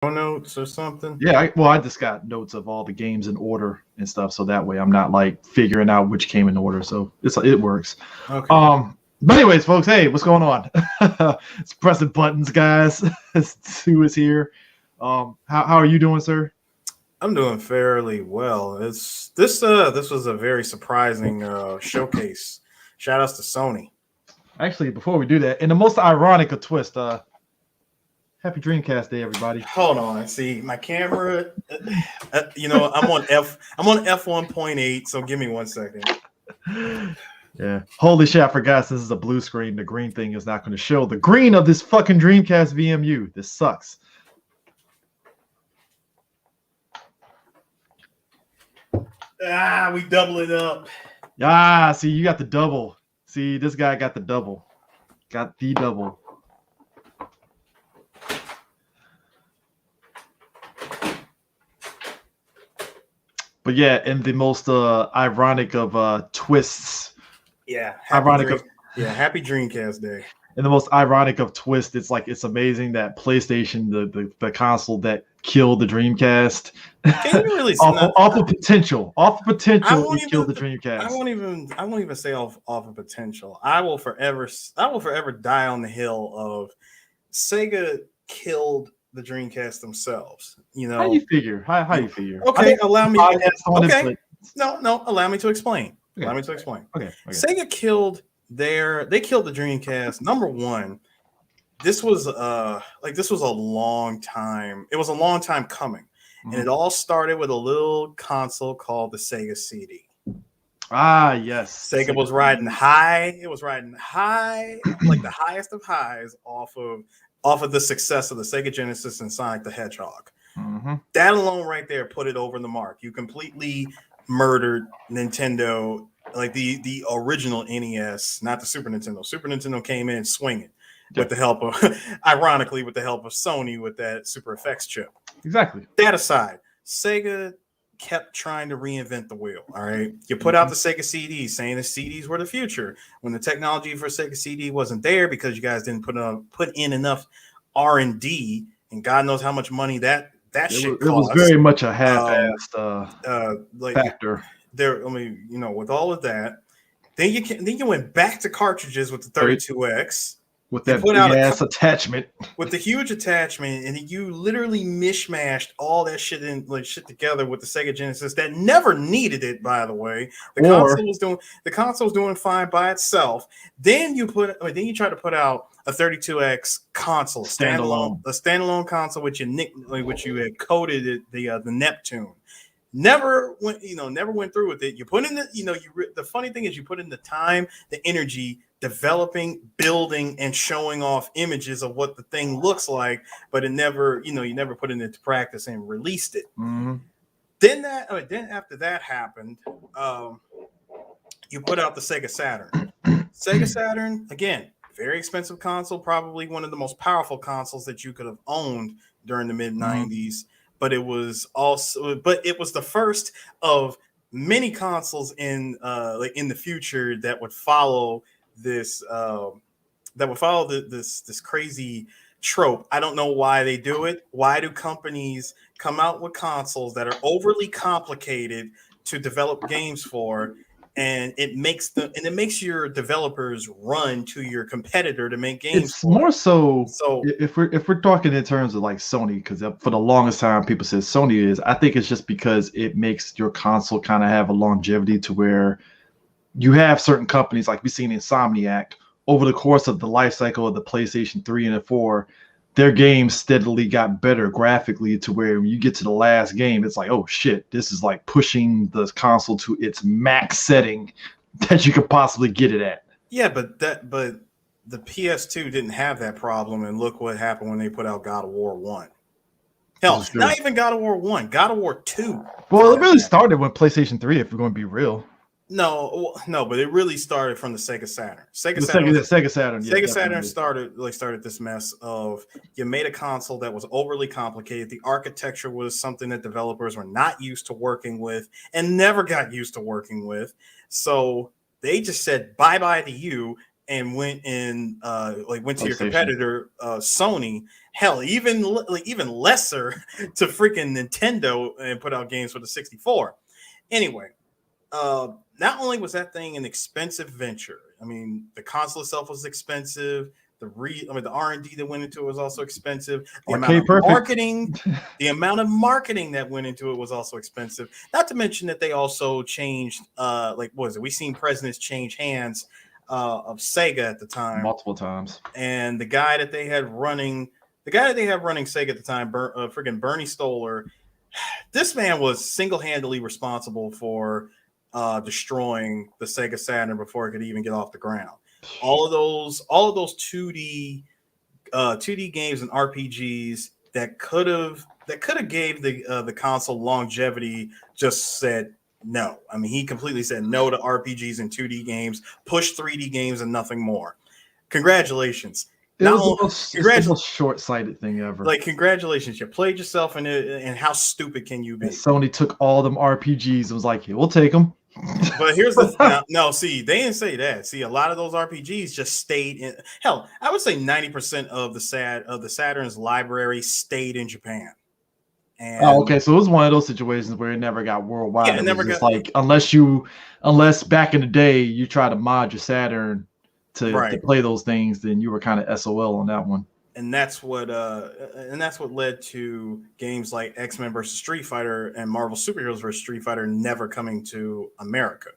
notes or something? Yeah, I just got notes of all the games in order and stuff, so that way I'm not like figuring out which came in order. So it works. Okay. But anyways, folks, hey, what's going on? It's pressing buttons, guys. Sue is here. How are you doing, sir? I'm doing fairly well. This was a very surprising showcase. Shout outs to Sony. Actually, before we do that, in the most ironic of twist, happy Dreamcast Day, everybody. Hold on. See, my camera I'm on F1.8, so give me 1 second. Yeah. Holy shit, I forgot this is a blue screen. The green thing is not going to show the green of this fucking Dreamcast VMU. This sucks. We double it up. Ah, see, you got the double. See, this guy got the double. Got the double. But yeah, and the most ironic of twists. Yeah. Happy Dreamcast Day. And the most ironic of twists, it's amazing that PlayStation, the console that killed the Dreamcast, Can you really off of potential, it killed the Dreamcast. I won't even say off of potential. I will forever die on the hill of Sega killed the Dreamcast themselves. You know, how you figure? How you figure? Okay, allow me. Okay, no, allow me to explain. Okay. Allow me to explain. Okay. Sega killed the Dreamcast. Number one, this was a long time. It was a long time coming, and it all started with a little console called the Sega CD. Ah, yes. Sega was riding high. It was riding high, like the highest of highs, off of the success of the Sega Genesis and Sonic the Hedgehog. Mm-hmm. That alone right there put it over the mark. You completely murdered Nintendo, like the original NES, not the Super Nintendo. Super Nintendo came in swinging with the help of, ironically, with the help of Sony with that Super Effects chip. Exactly. That aside, Sega kept trying to reinvent the wheel. All right, you put out the Sega CD, saying the CDs were the future, when the technology for Sega CD wasn't there because you guys didn't put in enough R&D, and God knows how much money that shit cost. It was very much a half-assed factor. There, with all of that, then you went back to cartridges with the 32X. With that big ass attachment, with the huge attachment, and you literally mishmashed all that shit together with the Sega Genesis that never needed it. By the way, the console was doing fine by itself. Then you try to put out a 32X console, standalone console, which you had coded the Neptune. Never went through with it. You put in the funny thing is you put in the time, the energy, developing, building, and showing off images of what the thing looks like, but it never, you never put it into practice and released it. Mm-hmm. Then after that happened, you put out the Sega Saturn. Sega Saturn, again, very expensive console, probably one of the most powerful consoles that you could have owned during the mid 90s. But it was the first of many consoles in the future that would follow this this crazy trope. I don't know why they do it. Why do companies come out with consoles that are overly complicated to develop games for, and it makes your developers run to your competitor to make games? It's more so if we're talking in terms of like Sony, because for the longest time people said Sony is. I think it's just because it makes your console kind of have a longevity to where you have certain companies like we've seen Insomniac over the course of the life cycle of the PlayStation 3 and the 4. Their games steadily got better graphically to where when you get to the last game, it's like, oh shit, this is like pushing the console to its max setting that you could possibly get it at. Yeah, but the PS2 didn't have that problem, and look what happened when they put out God of War 1. Hell, not even God of War 1, God of War 2. Well, it really started with PlayStation 3, if we're going to be real. No, but it really started from the Sega Saturn. Sega Saturn started this mess of, you made a console that was overly complicated. The architecture was something that developers were not used to working with and never got used to working with. So they just said bye-bye to you and went to your competitor Sony, hell, even lesser to freaking Nintendo, and put out games for the 64. Anyway, not only was that thing an expensive venture, I mean, the console itself was expensive. The R&D that went into it was also expensive. The amount of marketing that went into it was also expensive. Not to mention that they also changed, we seen presidents change hands of Sega at the time multiple times, and the guy that they had running Sega at the time, freaking Bernie Stoller. This man was single-handedly responsible for destroying the Sega Saturn before it could even get off the ground. All of those 2D games and RPGs that could have gave the console longevity just said no. I mean, he completely said no to RPGs and 2D games, push 3D games and nothing more. Congratulations. It was the most short-sighted thing ever. Like, congratulations, you played yourself, and how stupid can you be? And Sony took all them RPGs and was like, "We'll take them." But here's the no. See, they didn't say that. See, a lot of those RPGs just stayed in. Hell, I would say 90% of the Saturn's library stayed in Japan. And, okay, so it was one of those situations where it never got worldwide. Yeah, it never got, like unless back in the day you try to mod your Saturn to play those things, then you were kind of SOL on that one. And that's what led to games like X-Men versus Street Fighter and Marvel Superheroes versus Street Fighter never coming to America.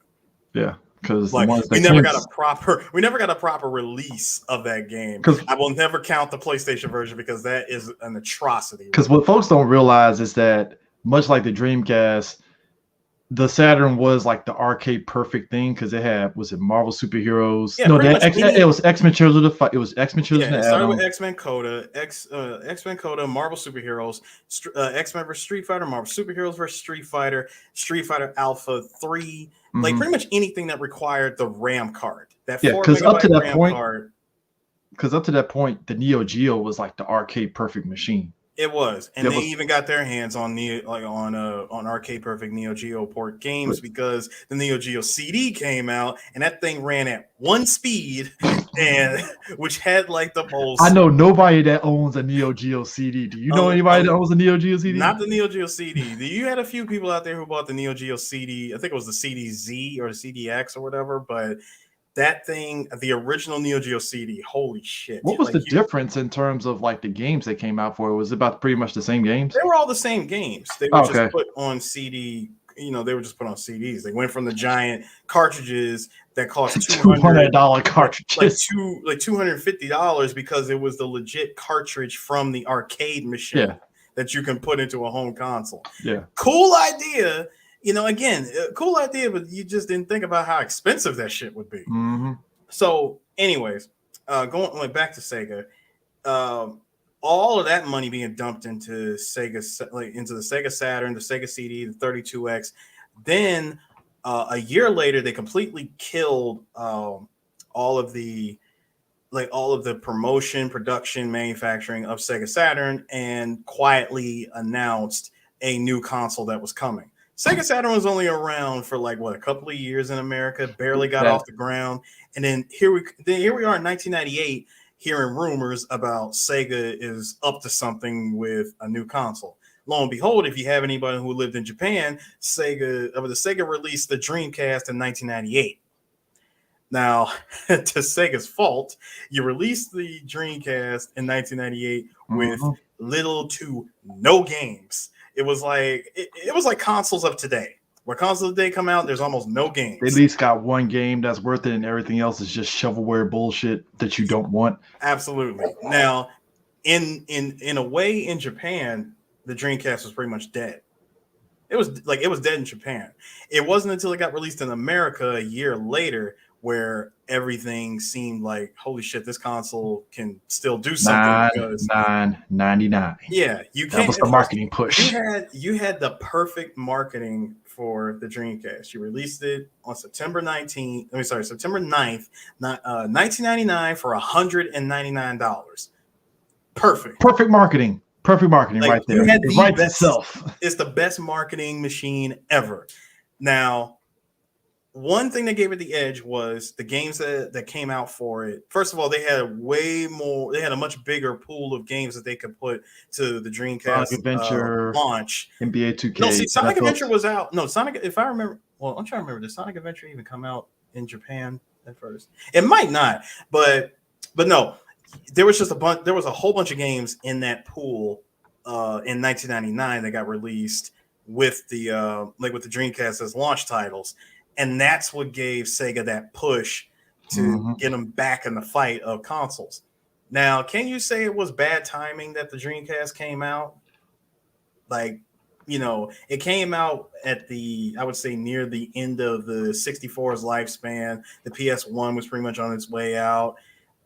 Yeah, because we never got a proper release of that game. I will never count the PlayStation version because that is an atrocity. Because what folks don't realize is that much like the Dreamcast, the Saturn was like the arcade perfect thing because it had Marvel Superheroes? Yeah, it was X-Men Children of the Fight. It was X-Men Children. Yeah, it started with X-Men Coda, X-Men Coda, Marvel Superheroes, X-Men vs Street Fighter, Marvel Superheroes versus Street Fighter Alpha 3, like pretty much anything that required the RAM card. Because up to that point, the Neo Geo was like the arcade perfect machine. It was, and they even got their hands on on Arcade Perfect Neo Geo port games because the Neo Geo CD came out, and that thing ran at 1 speed, and which had like the most. I know nobody that owns a Neo Geo CD. Do you know anybody that owns a Neo Geo CD? Not the Neo Geo CD. You had a few people out there who bought the Neo Geo CD. I think it was the CDZ or the CDX or whatever, but. That thing, the original Neo Geo CD, holy shit. What was the difference in terms of like the games that came out for it? Was it about pretty much the same games? They were all the same games. They were just put on CD, they were just put on CDs. They went from the giant cartridges that cost $200 cartridges. Like $250 because it was the legit cartridge from the arcade machine that you can put into a home console. Yeah. Cool idea. Again, cool idea, but you just didn't think about how expensive that shit would be. Mm-hmm. So, anyways, going back to Sega, all of that money being dumped into Sega, into the Sega Saturn, the Sega CD, the 32X. Then a year later, they completely killed all of the promotion, production, manufacturing of Sega Saturn, and quietly announced a new console that was coming. Sega Saturn was only around for a couple of years in America, barely got off the ground. And then here we are in 1998 hearing rumors about Sega is up to something with a new console. Lo and behold, if you have anybody who lived in Japan, Sega released the Dreamcast in 1998. Now, to Sega's fault, you released the Dreamcast in 1998 with little to no games. It was like consoles of today. Where consoles of today come out, there's almost no games. They at least got one game that's worth it, and everything else is just shovelware bullshit that you don't want. Absolutely. Now, in a way, in Japan, the Dreamcast was pretty much dead. It was dead in Japan. It wasn't until it got released in America a year later where everything seemed like, holy shit, this console can still do something. $9.99. Yeah, that was the marketing push. You had the perfect marketing for the Dreamcast. You released it on September 9th, 1999 for $199. Perfect marketing. Perfect marketing right there. It writes itself. It's the best marketing machine ever. Now, one thing that gave it the edge was the games that came out for it. First of all, they had a much bigger pool of games that they could put to the Dreamcast Sonic Adventure, launch. NBA 2K. No, see, Sonic Adventure was out. No, Sonic, if I remember, well, I'm trying to remember, did Sonic Adventure even come out in Japan at first? It might not, but no, there was a whole bunch of games in that pool in 1999 that got released with the Dreamcast as launch titles. And that's what gave Sega that push to get them back in the fight of consoles. Now, can you say it was bad timing that the Dreamcast came out? Like, it came out at I would say near the end of the 64's lifespan. The PS1 was pretty much on its way out.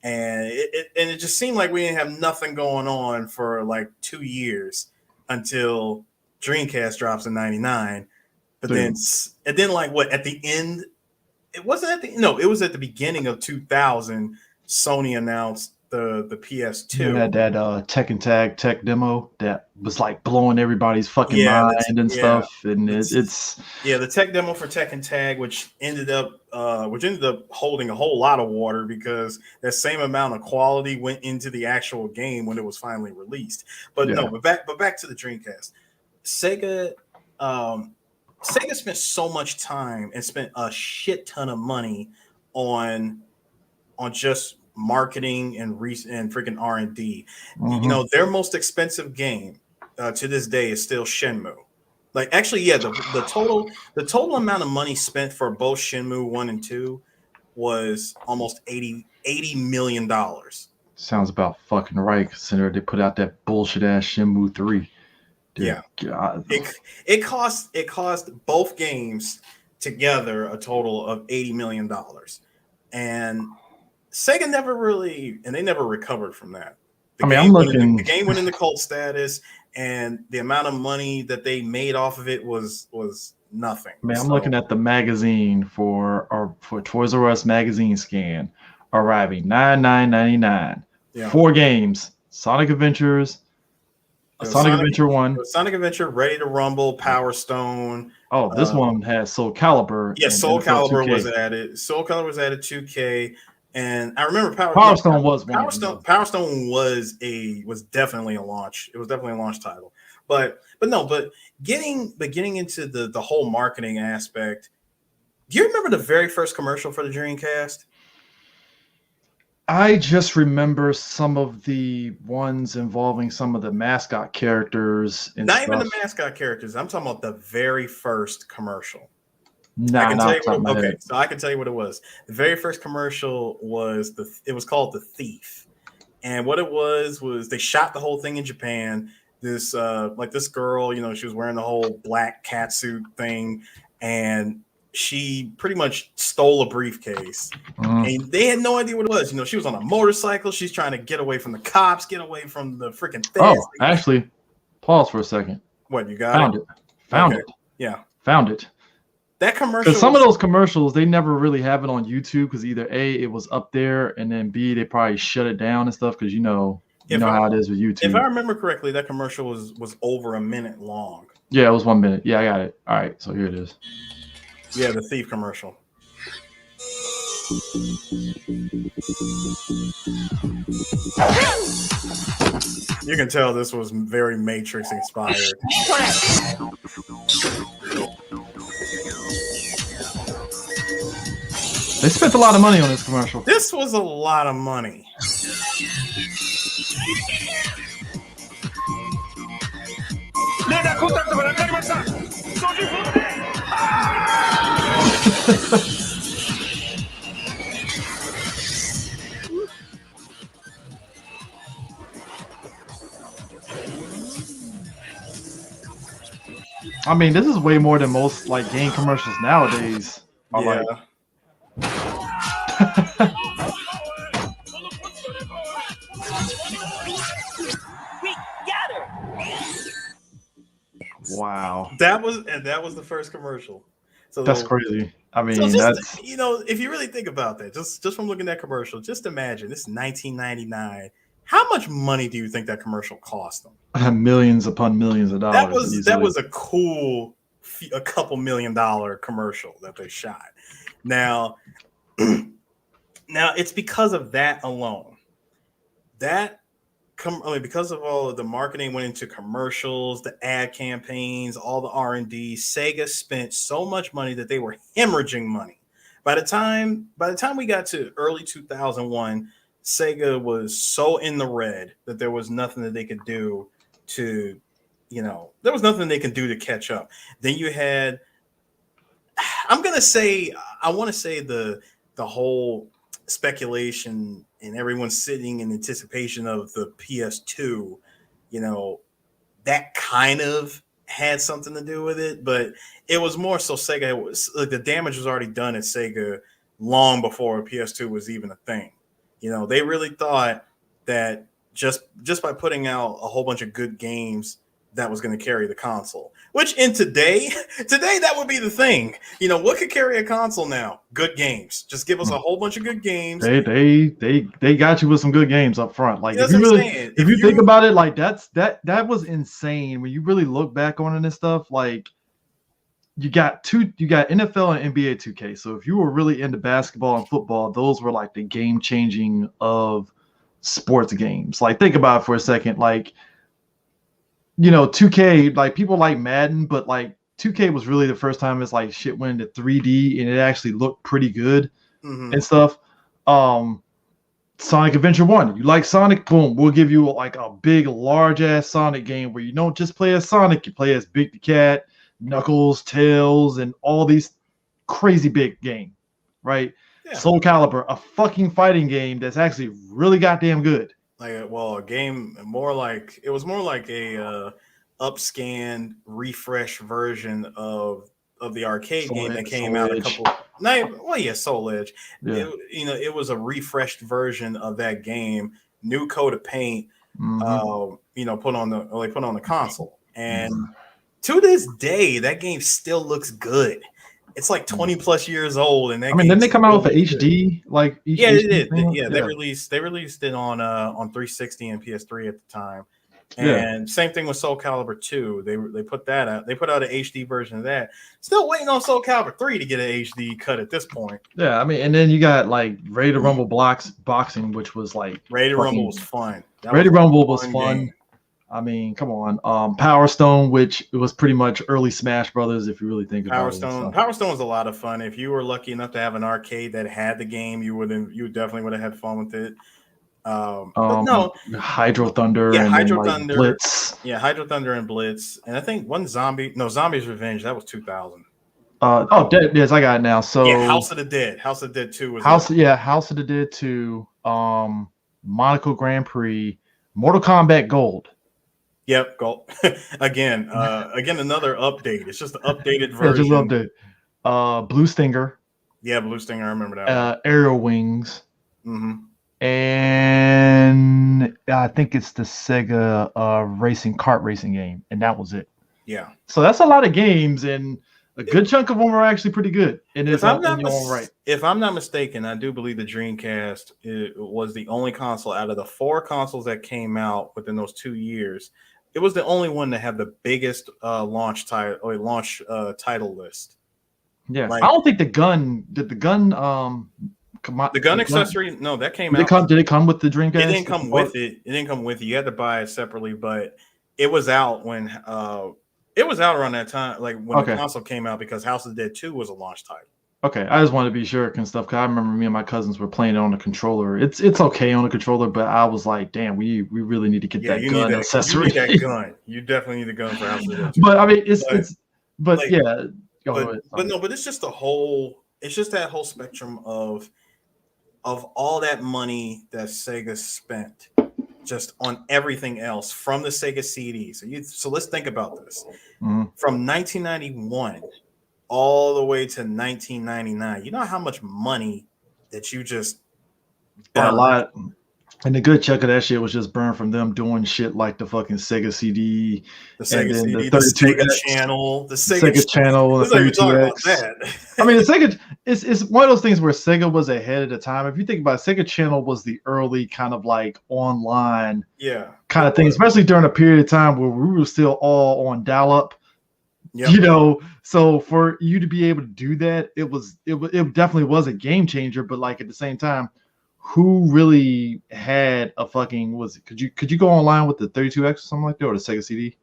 And it just seemed like we didn't have nothing going on for like 2 years until Dreamcast drops in 99. But then like what at the end, it wasn't it was at the beginning of 2000. Sony announced the PS2. You had that Tekken Tag demo that was like blowing everybody's fucking mind and stuff. And it's the tech demo for Tekken Tag, which ended up holding a whole lot of water because that same amount of quality went into the actual game when it was finally released. But back to the Dreamcast. Sega spent so much time and spent a shit ton of money on just marketing and freaking R&D. Their most expensive game to this day is still Shenmue. Like, actually, the total amount of money spent for both Shenmue 1 and 2 was almost $80 million. Sounds about fucking right, considering they put out that bullshit ass Shenmue 3. Yeah, God. It cost both games together a total of $80 million, and Sega never recovered from that. The game went into cult status, and the amount of money that they made off of it was nothing. I'm looking at the magazine for Toys R Us magazine scan, arriving $99.99. Yeah. 4 games: Sonic Adventures. Sonic Adventure 1. Sonic Adventure, Ready to Rumble, Power Stone. Oh, this one has Soul Calibur. Yeah, Soul Calibur was added. Soul Calibur was added 2K. And I remember Power Stone was definitely a launch. It was definitely a launch title. But getting into the whole marketing aspect, do you remember the very first commercial for the Dreamcast? I just remember some of the ones involving some of the mascot characters. Not even the mascot characters. I'm talking about the very first commercial. So I can tell you what it was. The very first commercial was called The Thief. And what it was they shot the whole thing in Japan. This girl, she was wearing the whole black catsuit thing, and she pretty much stole a briefcase. And they had no idea what it was. She was on a motorcycle. She's trying to get away from the cops, get away from the freaking thing. Oh, actually, pause for a second. What, you got it? Found it. Yeah. Found it. That commercial. Because some of those commercials, they never really have it on YouTube because either A, it was up there, and then B, they probably shut it down and stuff because you know how it is with YouTube. If I remember correctly, that commercial was over a minute long. Yeah, it was 1 minute. Yeah, I got it. All right, so here it is. Yeah, the Thief commercial. You can tell this was very Matrix inspired. They spent a lot of money on this commercial. This was a lot of money. I mean, this is way more than most like game commercials nowadays are like. Wow. That was the first commercial. So that's crazy. I mean, that's if you really think about that, just from looking at that commercial, just imagine this is 1999. How much money do you think that commercial cost them? Millions upon millions of dollars. That was a cool a couple $1 million commercial that they shot. Now it's because of that alone. Because of all of the marketing went into commercials, the ad campaigns, all the R&D, Sega spent so much money that they were hemorrhaging money. By the time we got to early 2001, Sega was so in the red that there was nothing that they could do to, there was nothing they could do to catch up. Then you had, I want to say the whole speculation and everyone sitting in anticipation of the PS2, that kind of had something to do with it, but it was more so Sega was like the damage was already done at Sega long before PS2 was even a thing. They really thought that just by putting out a whole bunch of good games that was going to carry the console, which in today that would be the thing. What could carry a console now? Good games. Just give us a whole bunch of good games. They got you with some good games up front. Like if you think about it, like that was insane when you really look back on it and stuff. Like you got NFL and NBA 2K. So if you were really into basketball and football, those were like the game changing of sports games. Like think about it for a second. Like 2K, like people like Madden, but like 2K was really the first time it's like shit went into 3D and it actually looked pretty good and stuff. Sonic Adventure 1, you like Sonic? Boom, we'll give you like a big, large ass Sonic game where you don't just play as Sonic, you play as Big the Cat, Knuckles, Tails, and all these crazy big game, right? Yeah. Soul Calibur, a fucking fighting game that's actually really goddamn good. A game it was more like a upscanned, refreshed version of the arcade game that came out a couple. Soul Edge. Yeah. It was a refreshed version of that game, new coat of paint. Put on the console, and to this day, that game still looks good. It's like 20 plus years old, and didn't they come out with the HD? Like yeah, they did. Yeah, they released it on 360 and PS3 at the time. And same thing with Soul Calibur 2. They put that out. They put out an HD version of that. Still waiting on Soul Calibur 3 to get an HD cut at this point. Yeah, and then you got like Ready to Rumble boxing, which was like Ready to Rumble was fun. Ready to Rumble was fun. Game. Come on. Power Stone, which was pretty much early Smash Brothers, if you really think about it. Power Stone was a lot of fun. If you were lucky enough to have an arcade that had the game, you definitely would have had fun with it. Hydro Thunder, Thunder, Blitz. Yeah, Hydro Thunder and Blitz, and I think Zombie's Revenge. That was 2000. Yes, I got it now. So House of the Dead. House of the Dead 2 was House of the Dead 2. Monaco Grand Prix, Mortal Kombat Gold. Yep, Gold. Again, another update. It's just an updated version. Just an update. Blue Stinger. Yeah, Blue Stinger. I remember that. Aerial Wings. And I think it's the Sega kart racing game, and that was it. Yeah. So that's a lot of games, and a good chunk of them are actually pretty good. And if I'm not mistaken, I do believe the Dreamcast was the only console out of the 4 consoles that came out within those 2 years. It was the only one to have the biggest launch title list. Yeah, I don't think the gun accessory. No, that came out. Did it come with the Dreamcast? It didn't come with it. It didn't come with it. You had to buy it separately, but it was out when it was out around that time, like when the console came out, because House of the Dead 2 was a launch title. Okay, I just wanted to be sure and stuff, because I remember me and my cousins were playing it on the controller. It's okay on the controller, but I was like, damn, we really need to get that gun accessory. You need that gun. You definitely need the gun for House of the Dead 2. But it's just it's just that whole spectrum of all that money that Sega spent just on everything else from the Sega CD. So let's think about this. From 1991 all the way to 1999. You know how much money that you just burned? A lot. And the good chunk of that shit was just burned from them doing shit like the fucking Sega CD, the Sega channel, the Sega channel, the 32X. The Sega it's one of those things where Sega was ahead of the time. If you think about it, Sega Channel was the early kind of like online kind of thing, especially during a period of time where we were still all on dial-up. Yep. You know, so for you to be able to do that, it definitely was a game changer. But like at the same time, who really had a fucking could you go online with the 32X or something like that, or the Sega CD?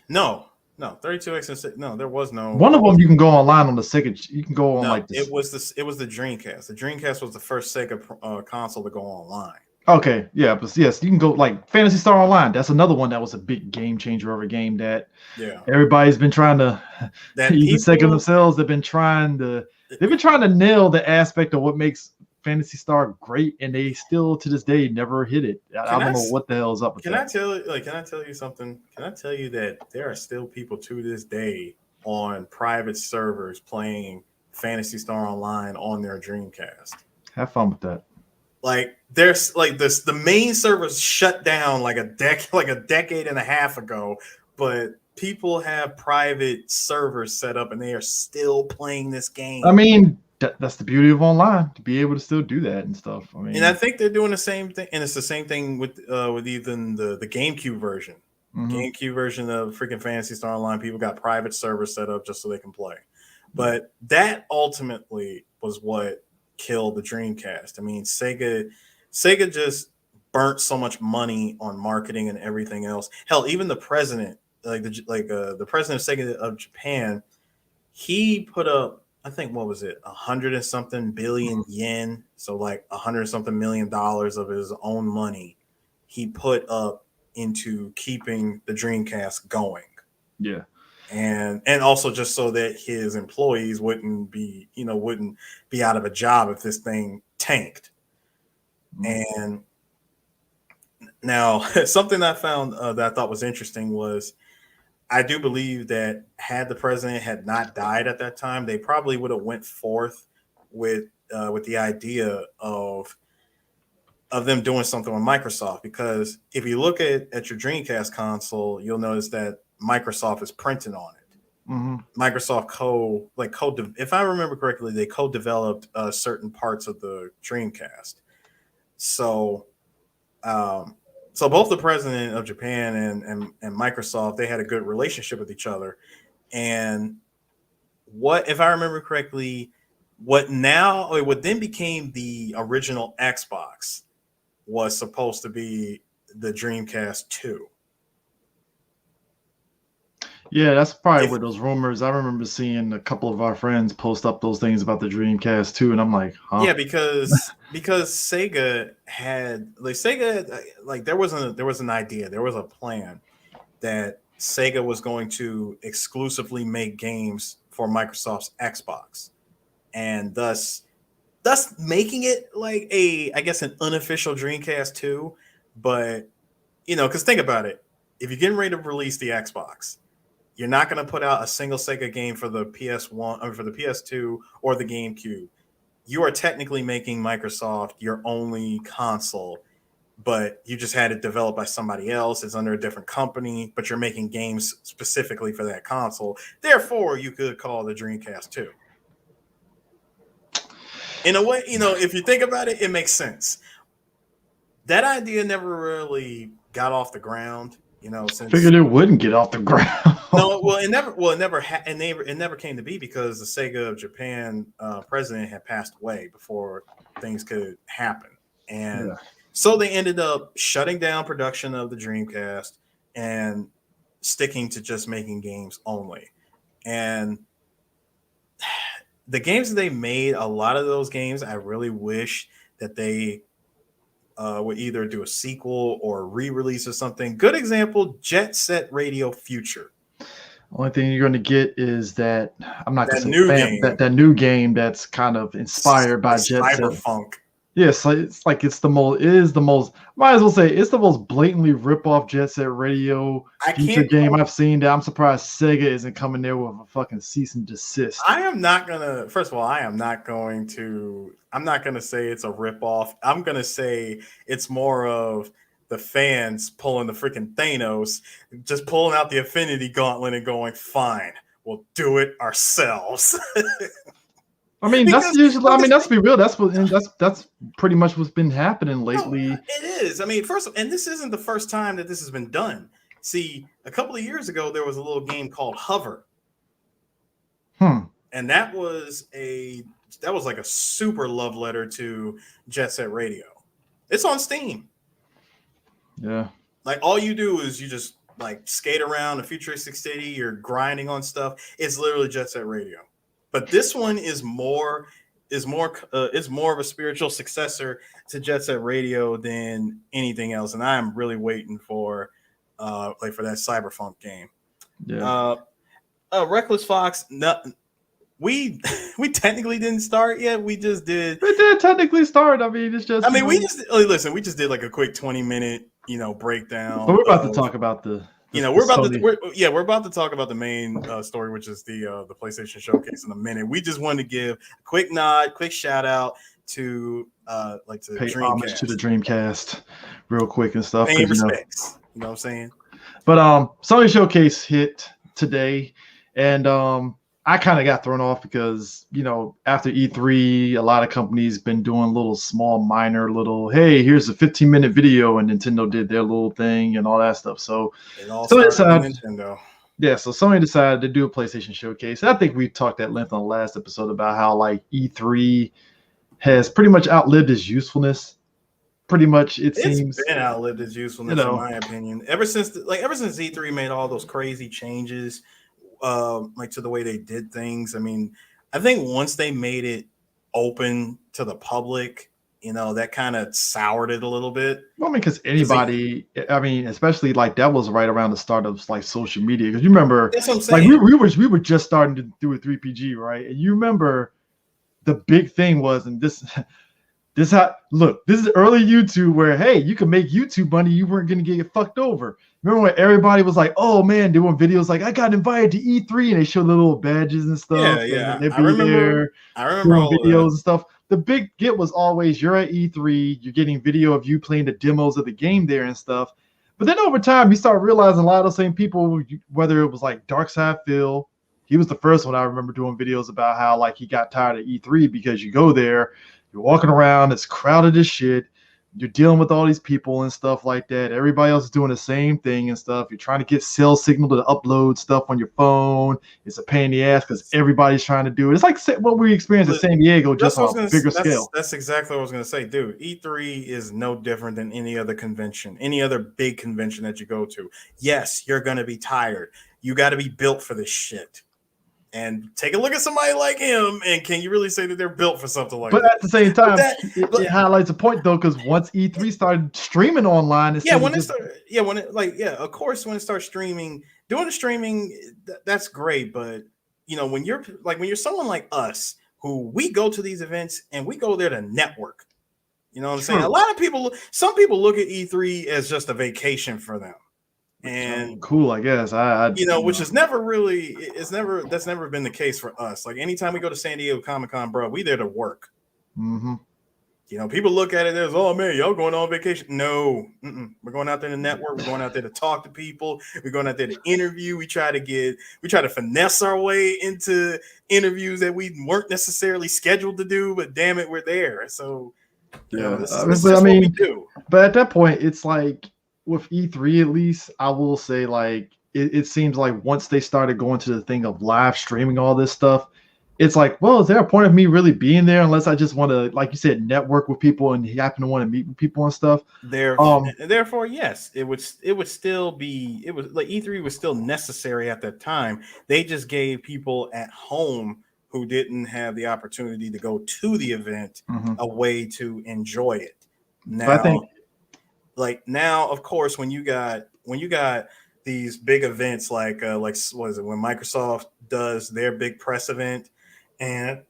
No 32X and no, there was no. One of them you can go online on the Sega. You can go on like this. It was the Dreamcast. The Dreamcast was the first Sega console to go online. Okay, yeah, but yes, you can go like Phantasy Star Online. That's another one that was a big game changer of a game that everybody's been trying to. Even Sega themselves, they've been trying to nail the aspect of what makes Phantasy Star great, and they still to this day never hit it. I don't know what the hell is up with that. Can I tell you something? Can I tell you that there are still people to this day on private servers playing Phantasy Star Online on their Dreamcast? Have fun with that. Like there's like this, the main servers shut down like a decade and a half ago, but people have private servers set up and they are still playing this game. I mean, that's the beauty of online, to be able to still do that and stuff. I mean, and I think they're doing the same thing, and it's the same thing with even the GameCube version. Mm-hmm. GameCube version of freaking Phantasy Star Online, people got private servers set up just so they can play. But that ultimately was what killed the Dreamcast. I mean, Sega just burnt so much money on marketing and everything else. Hell, even the president, the president of Sega of Japan, he put up, I think, what was it, 100 and something billion yen, so like 100 and something $1 million of his own money he put up into keeping the Dreamcast going. Yeah. And also just so that his employees wouldn't be out of a job if this thing tanked. And now something I found that I thought was interesting was, I do believe that had the president had not died at that time, they probably would have went forth with the idea of them doing something with Microsoft, because if you look at your Dreamcast console, you'll notice that Microsoft is printed on it. Mm-hmm. Microsoft if I remember correctly, they co-developed certain parts of the Dreamcast. So both the president of Japan and Microsoft, they had a good relationship with each other. And if I remember correctly, what then became the original Xbox was supposed to be the Dreamcast 2. Yeah, that's probably where those rumors. I remember seeing a couple of our friends post up those things about the Dreamcast 2, and I'm like, huh? Yeah, because Sega had there was an idea, there was a plan that Sega was going to exclusively make games for Microsoft's Xbox, and thus making it like an unofficial Dreamcast 2. But because think about it, if you're getting ready to release the Xbox, you're not going to put out a single Sega game for the PS1 or for the PS2 or the GameCube. You are technically making Microsoft your only console, but you just had it developed by somebody else. It's under a different company, but you're making games specifically for that console. Therefore, you could call the Dreamcast 2. In a way, if you think about it, it makes sense. That idea never really got off the ground. Since figured it wouldn't get off the ground. No, it never came to be, because the Sega of Japan president had passed away before things could happen, and so they ended up shutting down production of the Dreamcast and sticking to just making games only. And the games that they made, a lot of those games, I really wish that they would either do a sequel or re-release or something. Good example, Jet Set Radio Future. Only thing you're going to get is that I'm not going to say that new game that's kind of inspired by Jet Set. Cyberpunk. Yes, it's the most. Might as well say it's the most blatantly rip-off Jet Set Radio Future game I've seen. That I'm surprised Sega isn't coming there with a fucking cease and desist. I'm not going to say it's a rip-off. I'm going to say it's more of the fans pulling the freaking Thanos, just pulling out the Infinity Gauntlet and going, fine, we'll do it ourselves. I mean, that's usually. I mean, let's be real. That's pretty much what's been happening lately. No, it is. I mean, and this isn't the first time that this has been done. See, a couple of years ago, there was a little game called Hover. And that was like a super love letter to Jet Set Radio. It's on Steam. Yeah. Like all you do is you just like skate around a futuristic city, you're grinding on stuff. It's literally Jet Set Radio. But this one is more of a spiritual successor to Jet Set Radio than anything else. And I'm really waiting for that Cyberpunk game. Yeah. Reckless Fox, we technically didn't start yet. We just did. We did technically start. I mean, it's just. I mean, we just did like a quick 20-minute, breakdown. But we're about to talk about we're about to talk about the main story, which is the PlayStation Showcase in a minute. We just wanted to give a quick nod, quick shout out to pay homage to the Dreamcast, real quick and stuff. Paying respects. You know what I'm saying? But Sony Showcase hit today, and I kind of got thrown off because, after E3, a lot of companies been doing hey, here's a 15-minute video, and Nintendo did their little thing and all that stuff. So Sony decided, Nintendo. Yeah, so Sony decided to do a PlayStation Showcase. I think we talked at length on the last episode about how E3 has pretty much outlived its usefulness. Pretty much, it's been outlived its usefulness, in my opinion. Ever since E3 made all those crazy changes. To the way they did things. I mean, I think once they made it open to the public, that kind of soured it a little bit. Well, I mean, because especially that was right around the start of social media. Because you remember, that's what I'm saying. We were just starting to do a 3PG, right? And you remember the big thing was, and this is early YouTube where, hey, you can make YouTube money. You weren't going to get fucked over. Remember when everybody was like, oh man, doing videos like I got invited to E3 and they show the little badges and stuff. Yeah. And I remember all videos and stuff. The big get was always you're at E3, you're getting video of you playing the demos of the game there and stuff. But then over time, you start realizing a lot of those same people, whether it was like Darkside Phil, he was the first one I remember doing videos about how he got tired of E3 because you go there, you're walking around, it's crowded as shit. You're dealing with all these people and stuff like that. Everybody else is doing the same thing and stuff. You're trying to get cell signal to upload stuff on your phone. It's a pain in the ass because everybody's trying to do it. It's like what we experienced at San Diego, just on a bigger scale. That's exactly what I was going to say, dude. E3 is no different than any other convention, any other big convention that you go to. Yes, you're going to be tired. You got to be built for this shit. And take a look at somebody like him, and can you really say that they're built for something like that? But at the same time, it highlights a point though, because once E3 started streaming online, of course, when it starts streaming, doing the streaming, that's great. But when you're someone like us, who we go to these events and we go there to network, you know what I'm saying? Some people look at E3 as just a vacation for them. And cool, I guess. Which is never really, that's never been the case for us. Like anytime we go to San Diego Comic-Con, bro, we there to work. Mm-hmm. People look at it as, oh man, y'all going on vacation. No, we're going out there to network. We're going out there to talk to people. We're going out there to interview. We try to finesse our way into interviews that we weren't necessarily scheduled to do, but damn it, we're there. So this is what we do. But at that point, it's like, with E3, at least, I will say, it seems like once they started going to the thing of live streaming all this stuff, it's like, well, is there a point of me really being there unless I just want to, like you said, network with people and happen to want to meet with people and stuff? Therefore, yes, it would still be, it was like E3 was still necessary at that time. They just gave people at home who didn't have the opportunity to go to the event a way to enjoy it. Now, I think, now, of course, when you got these big events like what is it, when Microsoft does their big press event, and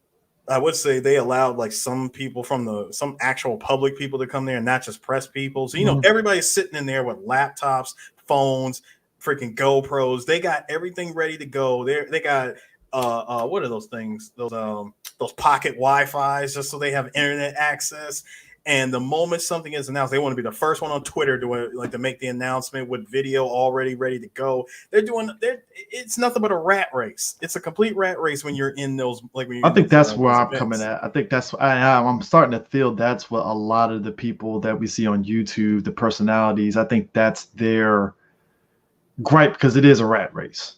I would say they allowed some people from some actual public people to come there and not just press people. So everybody's sitting in there with laptops, phones, freaking GoPros. They got everything ready to go. They got what are those things? Those pocket Wi-Fi's just so they have internet access. And the moment something is announced, they want to be the first one on Twitter to make the announcement with video already ready to go. It's nothing but a rat race. It's a complete rat race when you're in those. I think that's where I'm coming at. I think I'm starting to feel that's what a lot of the people that we see on YouTube, the personalities, I think that's their gripe because it is a rat race.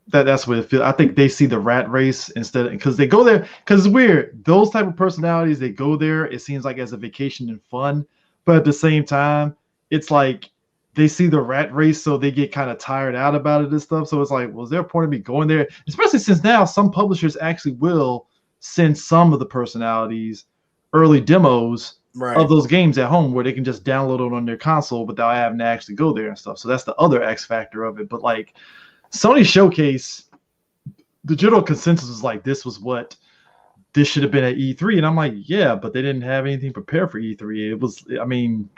That's what it feels. I think they see the rat race instead because they go there because it's weird. Those type of personalities, they go there. It seems like as a vacation and fun, but at the same time, it's like they see the rat race, so they get kind of tired out about it and stuff. So it's like, well, is there a point of me going there? Especially since now some publishers actually will send some of the personalities early demos of those games at home where they can just download it on their console without having to actually go there and stuff. So that's the other X factor of it. But like Sony Showcase, the general consensus is like this was what this should have been at E3, and I'm like, yeah, but they didn't have anything prepared for E3. It was, I mean,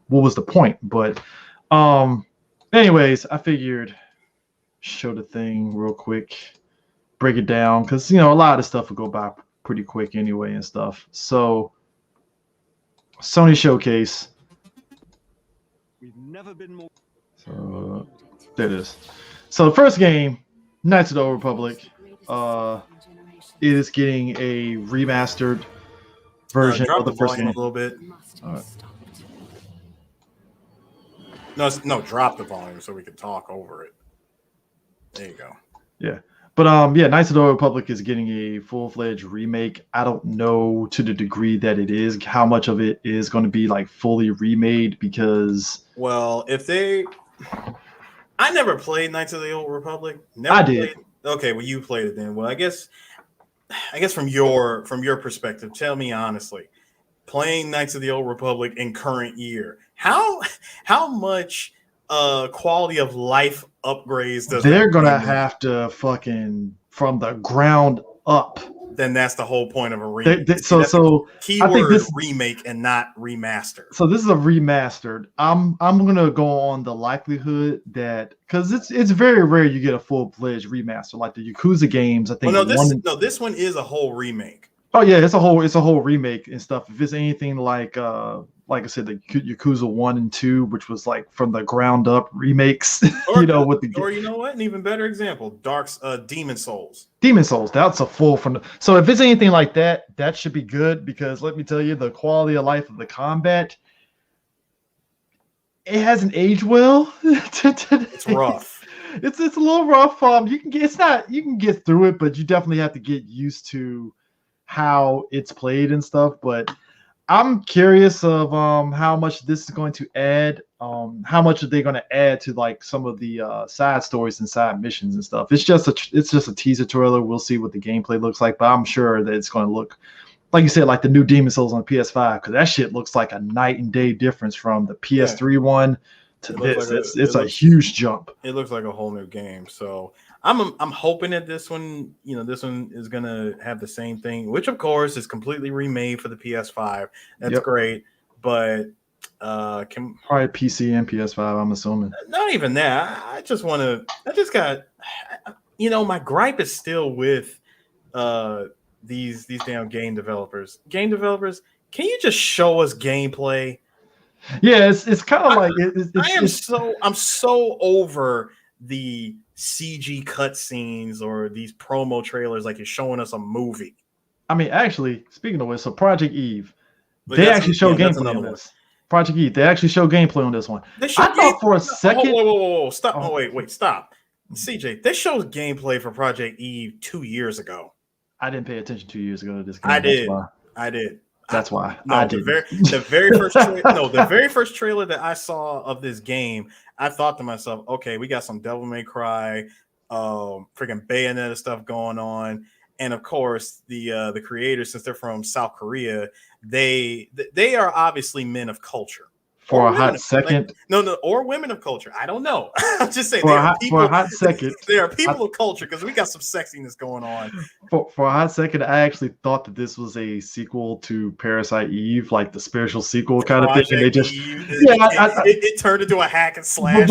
what was the point? But anyways, I figured show the thing real quick, break it down, because a lot of stuff will go by pretty quick anyway and stuff. So Sony Showcase. We've never been more. So there it is. So the first game, Knights of the Old Republic, is getting a remastered version of the first game. A little bit. Right. No, drop the volume so we can talk over it. There you go. Yeah. But yeah, Knights of the Old Republic is getting a full-fledged remake. I don't know to the degree that it is, how much of it is going to be like fully remade because I never played Knights of the Old Republic. I did. Okay, well you played it then. Well, I guess from your perspective, tell me honestly, playing Knights of the Old Republic in current year, how much quality of life upgrades does they're gonna have to fucking from the ground up? Then that's the whole point of a remake. So keyword, I think this remake and not remaster. So this is a remastered. I'm gonna go on the likelihood that because it's very rare you get a full-fledged remaster like the Yakuza games. I think. This one is a whole remake. Oh yeah, it's a whole remake and stuff. If it's anything like I said, the Yakuza 1 and 2, which was like from the ground up remakes, or you know what, an even better example, Demon Souls. Demon Souls, that's a full from so if it's anything like that, that should be good because let me tell you, the quality of life of the combat, it hasn't aged well. It's rough. It's a little rough. You can get through it, but you definitely have to get used to how it's played and stuff. But I'm curious of how much this is going to add. How much are they going to add to like some of the side stories and side missions and stuff? It's just a teaser trailer. We'll see what the gameplay looks like, but I'm sure that it's going to look like you said, like the new Demon Souls on PS5, because that shit looks like a night and day difference from the PS3 one to this. Like it's a huge jump. It looks like a whole new game. So I'm hoping that this one is gonna have the same thing, which of course is completely remade for the PS5. That's great, but can probably PC and PS5. I'm assuming. Not even that. I just got my gripe is still with these damn game developers. Game developers, can you just show us gameplay? Yeah, it's kind of like I'm so over the CG cutscenes or these promo trailers like you're showing us a movie. I mean, actually, speaking of which, so Project Eve, they actually show gameplay on this. Project Eve, they actually show gameplay on this one. I thought for a second. Whoa, stop! Oh, wait, stop, CJ. They showed gameplay for Project Eve 2 years ago. I didn't pay attention 2 years ago to this game. I did. That's why. The very first trailer that I saw of this game, I thought to myself, okay, we got some Devil May Cry, freaking Bayonetta stuff going on, and of course the creators, since they're from South Korea, they are obviously men of culture. For a hot second, or women of culture. I don't know. I'm just saying, for a hot second, they are people of culture because we got some sexiness going on. For a hot second, I actually thought that this was a sequel to Parasite Eve, like the spiritual sequel kind of thing. And they just it turned into a hack and slash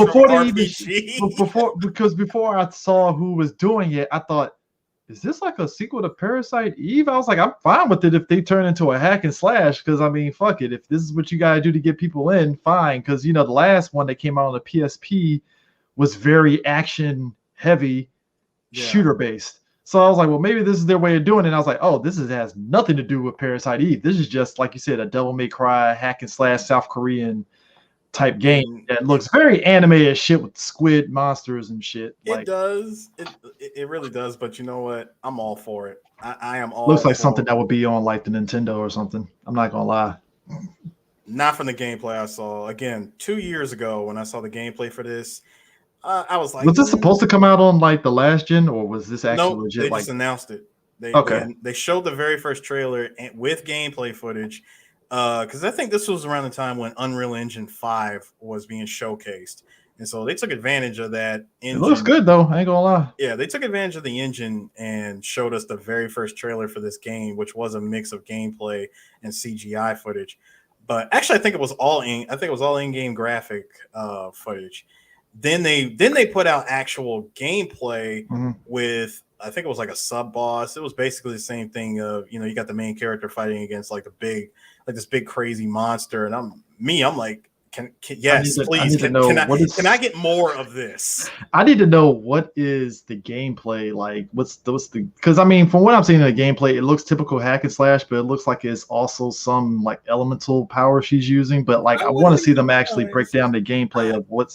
before I saw who was doing it, I thought, is this like a sequel to Parasite Eve? I was like, I'm fine with it if they turn into a hack and slash, because I mean, fuck it. If this is what you gotta do to get people in, fine. Because the last one that came out on the PSP was very action heavy, shooter based. So I was like, well, maybe this is their way of doing it. And I was like, oh, has nothing to do with Parasite Eve. This is just, like you said, a Devil May Cry hack and slash South Korean type game that looks very anime as shit with squid monsters and shit. It does. It really does. But you know what? I'm all for it. I am all. Looks like something that would be on like the Nintendo or something. I'm not gonna lie. Not from the gameplay I saw. Again, 2 years ago when I saw the gameplay for this, I was like, was this supposed to come out on like the last gen, or was this actually legit? They just announced it. They showed the very first trailer with gameplay footage. Because I think this was around the time when Unreal Engine 5 was being showcased. And so they took advantage of that engine. It looks good, though. I ain't gonna lie. Yeah, they took advantage of the engine and showed us the very first trailer for this game, which was a mix of gameplay and CGI footage. But actually, I think it was all in-game graphic footage. Then they put out actual gameplay with, I think it was like a sub boss. It was basically the same thing of, you got the main character fighting against like this big crazy monster, and I'm like, yes, please, can I get more of this? I need to know what is the gameplay like. What's the because I mean, from what I'm seeing in the gameplay, it looks typical hack and slash, but it looks like it's also some like elemental power she's using. But like, I want to see them actually break down the gameplay of what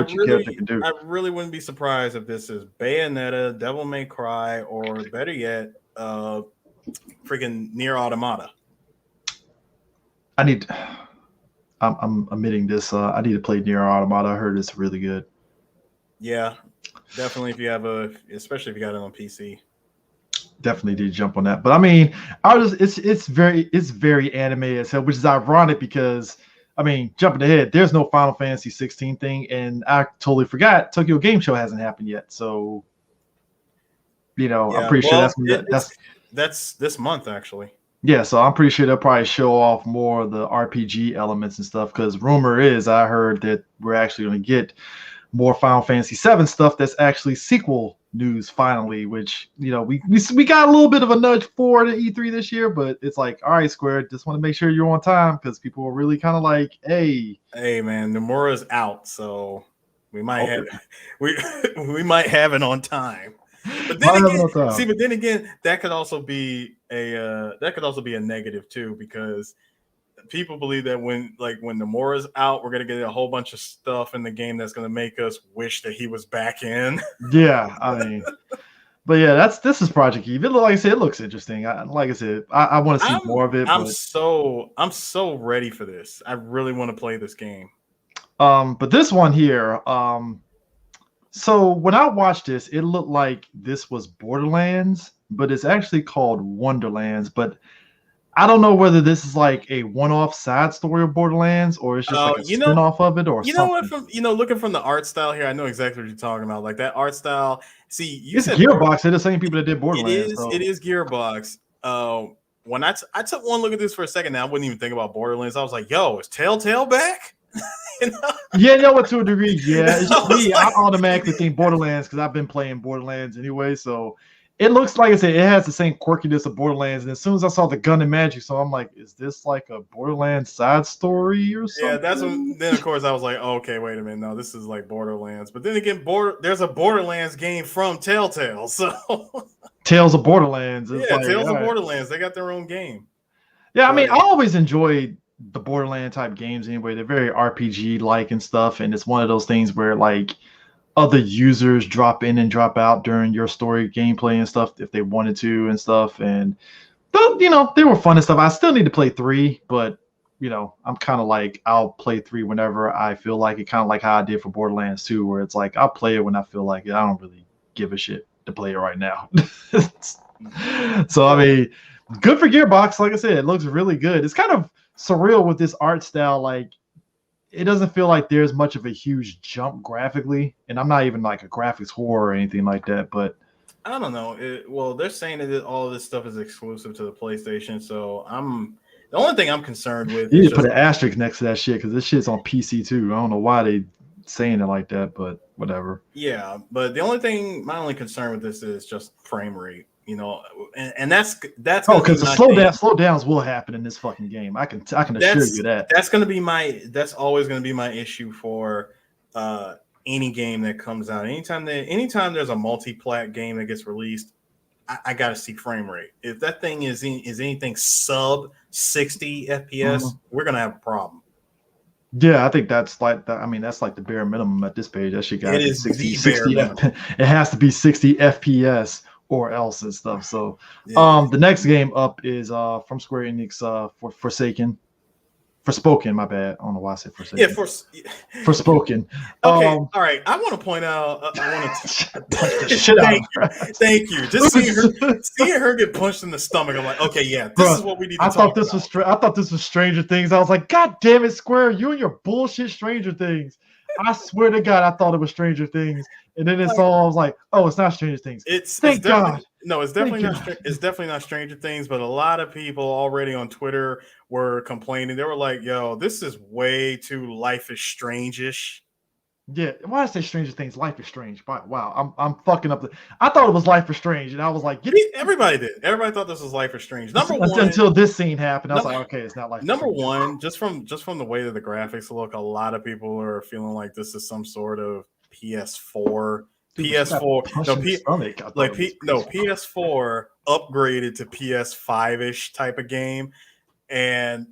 your character can do. I really wouldn't be surprised if this is Bayonetta, Devil May Cry, or better yet, freaking Nier Automata. I'm admitting this. I need to play Nier Automata. I heard it's really good. Yeah, definitely. Especially if you got it on PC. Definitely did jump on that. But I mean, it's very anime as hell, which is ironic because I mean, jumping ahead, there's no Final Fantasy 16 thing, and I totally forgot Tokyo Game Show hasn't happened yet. So, I'm pretty sure that's this month actually. Yeah, so I'm pretty sure they'll probably show off more of the RPG elements and stuff, because rumor is I heard that we're actually going to get more Final Fantasy 7 stuff that's actually sequel news finally, which, we got a little bit of a nudge for the E3 this year, but it's like, all right, Square, just want to make sure you're on time, because people are really kind of like, hey, man, Nomura's out, so we might have we might have it on time. But then again, that could also be a negative too, because people believe that when Nomura's out, we're gonna get a whole bunch of stuff in the game that's gonna make us wish that he was back in. Yeah, I mean, but yeah, this is Project Eve. Like I said, it looks interesting. I want to see more of it. I'm so ready for this. I really want to play this game. But this one here, so when I watched this, it looked like this was Borderlands, but it's actually called Wonderlands. But I don't know whether this is like a one-off side story of Borderlands, or it's just like a spin-off of it, or something. Looking from the art style here, I know exactly what you're talking about. Like that art style. See, it's Gearbox. They're the same people that did Borderlands. It is Gearbox. When I took one look at this for a second, now I wouldn't even think about Borderlands. I was like, "Yo, is Telltale back?" Yeah, to a degree, yeah. It's just me. I automatically think Borderlands because I've been playing Borderlands anyway. So it looks like I said, it has the same quirkiness of Borderlands. And as soon as I saw the gun and magic, so I'm like, is this like a Borderlands side story or something? Yeah, that's when. Then of course I was like, oh, okay, wait a minute, no, this is like Borderlands. But then again, there's a Borderlands game from Telltale, so Tales of Borderlands. Tales of Borderlands. They got their own game. Yeah, I mean, I always enjoyed the Borderland type games anyway. They're very RPG like and stuff, and it's one of those things where like other users drop in and drop out during your story gameplay and stuff if they wanted to and stuff. And they were fun and stuff. I still need to play 3, but I'm kind of like, I'll play 3 whenever I feel like it, kind of like how I did for Borderlands 2, where it's like I'll play it when I feel like it. I don't really give a shit to play it right now. So I mean, good for Gearbox. Like I said, it looks really good. It's kind of surreal with this art style. Like, it doesn't feel like there's much of a huge jump graphically, and I'm not even like a graphics whore or anything like that, but I don't know. Well, they're saying that all of this stuff is exclusive to the PlayStation, so the only thing I'm concerned with. You need to put an asterisk next to that shit, because this shit's on PC too. I don't know why they saying it like that, but whatever. Yeah, but my only concern with this is just frame rate. And that's because the slowdowns will happen in this fucking game. I can assure you that. That's always going to be my issue for any game that comes out. Anytime there's a multi-plat game that gets released, I got to see frame rate. If that thing is anything sub 60 FPS, we're going to have a problem. Yeah, I think that's like the, I mean, that's like the bare minimum at this page. That shit got to It be is 60, the bare minimum. It has to be 60 FPS or else and stuff. So, Yeah. the next game up is from Square Enix, for Forspoken. My bad. I don't know why I said Yeah, Forsaken. Forspoken. Okay, all right. I want to point out. I want to punch the shit out of her. Thank you. Just seeing her get punched in the stomach. I'm like, okay, yeah, this is what we need to talk about. I thought this was Stranger Things. I was like, God damn it, Square, you and your bullshit Stranger Things. I swear to God, I thought it was Stranger Things, and then it's all I was like, oh, it's not Stranger Things. Thank God. No, it's definitely not. It's definitely not Stranger Things. But a lot of people already on Twitter were complaining. They were like, "Yo, this is way too Life is Strange-ish." Yeah, why did I say Stranger Things? Life is Strange. Wow, I'm fucking up. I thought it was Life is Strange, and I was like, everybody did. Everybody thought this was Life is Strange. Number one, until this scene happened, I was like, okay, it's not Life. Number one, just from the way that the graphics look, a lot of people are feeling like this is some sort of PS4. Dude, PS4, PS4 upgraded to PS5-ish type of game, and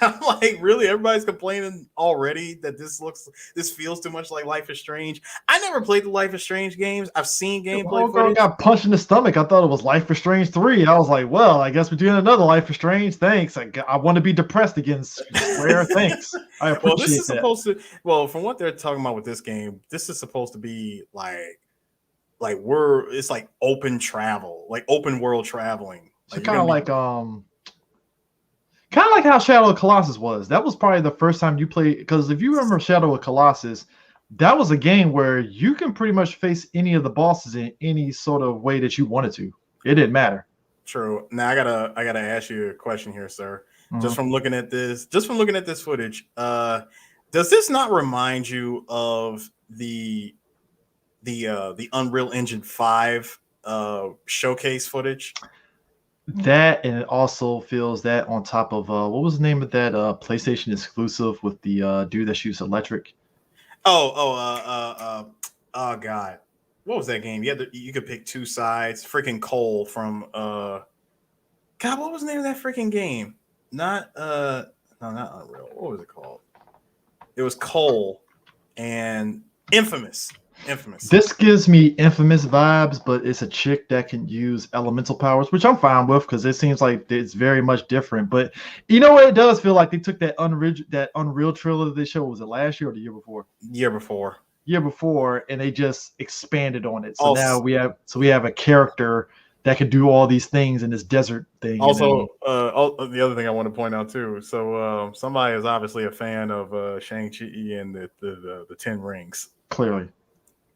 I'm like, really? Everybody's complaining already that this feels too much like Life is Strange. I never played the Life is Strange games. I've seen gameplay footage. Got punched in the stomach. I thought it was Life is Strange 3. I was like, well, I guess we're doing another Life is Strange. Thanks. I want to be depressed again. Square. Thanks. I appreciate this is supposed to. Well, from what they're talking about with this game, this is supposed to be it's like open travel, like open world traveling. So kind of like how Shadow of Colossus was. That was probably the first time you played, because if you remember Shadow of Colossus, that was a game where you can pretty much face any of the bosses in any sort of way that you wanted to. It didn't matter. True. Now I gotta ask you a question here, sir. Mm-hmm. Just from looking at this footage, does this not remind you of the Unreal Engine 5 showcase footage? That, and it also feels that on top of what was the name of that PlayStation exclusive with the dude that shoots electric? Oh God, what was that game? You could pick two sides. Freaking Cole from God, what was the name of that freaking game? Not Unreal. What was it called? It was Cole and Infamous. This gives me Infamous vibes, but it's a chick that can use elemental powers, which I'm fine with because it seems like it's very much different. But you know what? It does feel like they took that Unreal trailer that they showed. Was it last year or the year before? Year before, and they just expanded on it. So now we have a character that can do all these things in this desert thing. Also, the other thing I want to point out too. So somebody is obviously a fan of Shang-Chi and the 10 Rings. Clearly.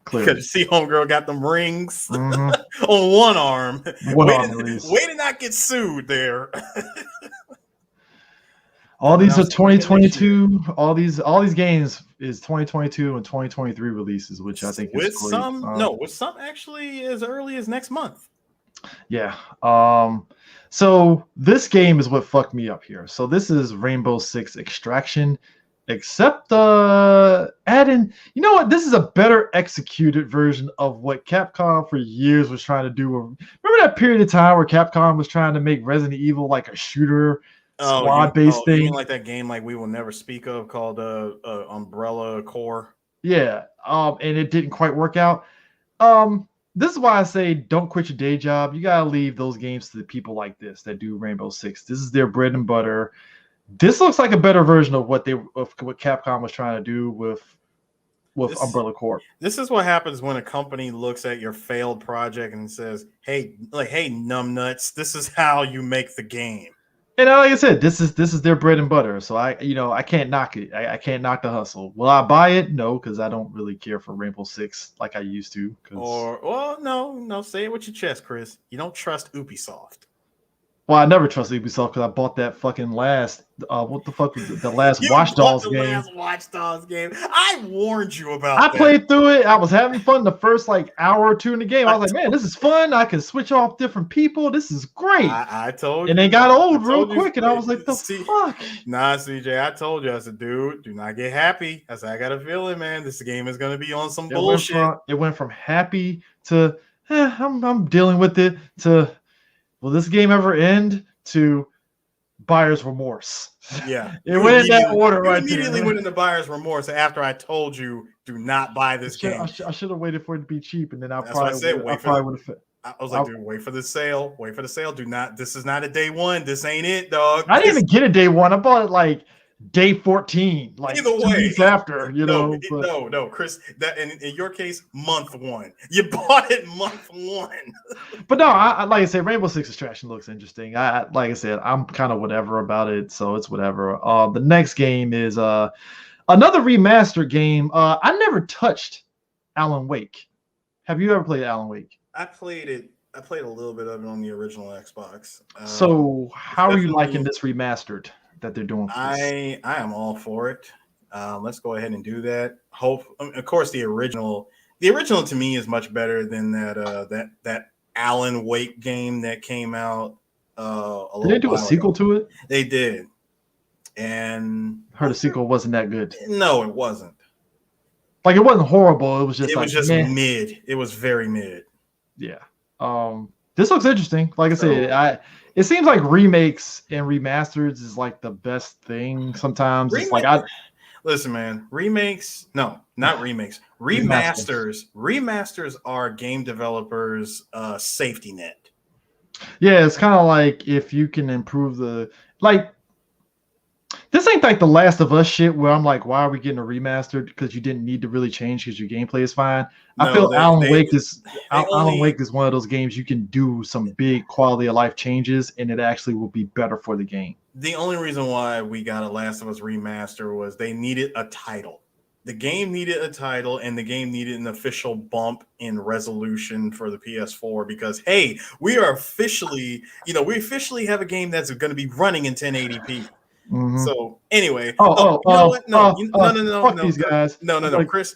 Because you see, homegirl got them rings on one arm. Way to not get sued there. All these are 2022. All these games is 2022 and 2023 releases, which I think is great. With some actually as early as next month. Yeah. So this game is what fucked me up here. So this is Rainbow Six Extraction. Except adding, you know what? This is a better executed version of what Capcom for years was trying to do. Remember that period of time where Capcom was trying to make Resident Evil like a shooter squad-based thing? You mean like that game like we will never speak of called Umbrella Core? Yeah. And it didn't quite work out. This is why I say don't quit your day job. You gotta leave those games to the people like this that do Rainbow Six. This is their bread and butter. This looks like a better version of what Capcom was trying to do with Umbrella Corp. This is what happens when a company looks at your failed project and says, "Hey, numbnuts, this is how you make the game." And like I said, this is their bread and butter. So I can't knock it. I can't knock the hustle. Will I buy it? No, because I don't really care for Rainbow Six like I used to. No, say it with your chest, Chris. You don't trust Ubisoft. Well, I never trust Ubisoft because I bought that fucking last. What the fuck was the last Watch Dogs game? Last Watch Dogs game. I warned you about. I played through it. I was having fun the first hour or two in the game. I was like, man, this is fun. I can switch off different people. This is great. I told you. And they got old real quick, and I was like, the fuck? Nah, CJ, I told you. I said, dude, do not get happy. I said, I got a feeling, man, this game is gonna be on some bullshit. It went from happy to I'm dealing with it to. Will this game ever end? To buyer's remorse. Yeah, it went in that order right there. You immediately went into buyer's remorse after I told you do not buy this game. I should have waited for it to be cheap, and then That's what I said. I was like, dude, wait for the sale. Wait for the sale. Do not. This is not a day one. This ain't it, dog. I didn't even get a day one. I bought it like day 14, like either 2 weeks after. No, Chris. That in your case, month one. You bought it month one. But no, I like I said, Rainbow Six Extraction looks interesting. Like I said, I'm kind of whatever about it, so it's whatever. The next game is another remastered game. I never touched Alan Wake. Have you ever played Alan Wake? I played it. I played a little bit of it on the original Xbox. So how are you liking this remastered that they're doing? I am all for it. Let's go ahead and do that. Of course, the original to me is much better than that Alan Wake game that came out. Did they do a sequel to it? They did, and I heard the sequel wasn't that good. No, it wasn't. Like, it wasn't horrible. It was just mid. It was very mid. Yeah. This looks interesting. Like I said, it seems like remakes and remasters is like the best thing sometimes. It's like listen, man, remakes. No, not remakes. Remasters are game developers' safety net. Yeah, it's kind of like if you can improve this ain't like the Last of Us shit where I'm like, why are we getting a remastered? Because you didn't need to really change because your gameplay is fine. I feel Alan Wake is one of those games you can do some big quality of life changes and it actually will be better for the game. The only reason why we got a Last of Us remaster was they needed a title. The game needed a title and the game needed an official bump in resolution for the PS4 because, hey, we officially have a game that's going to be running in 1080p. Mm-hmm. So anyway, these guys. No, Chris,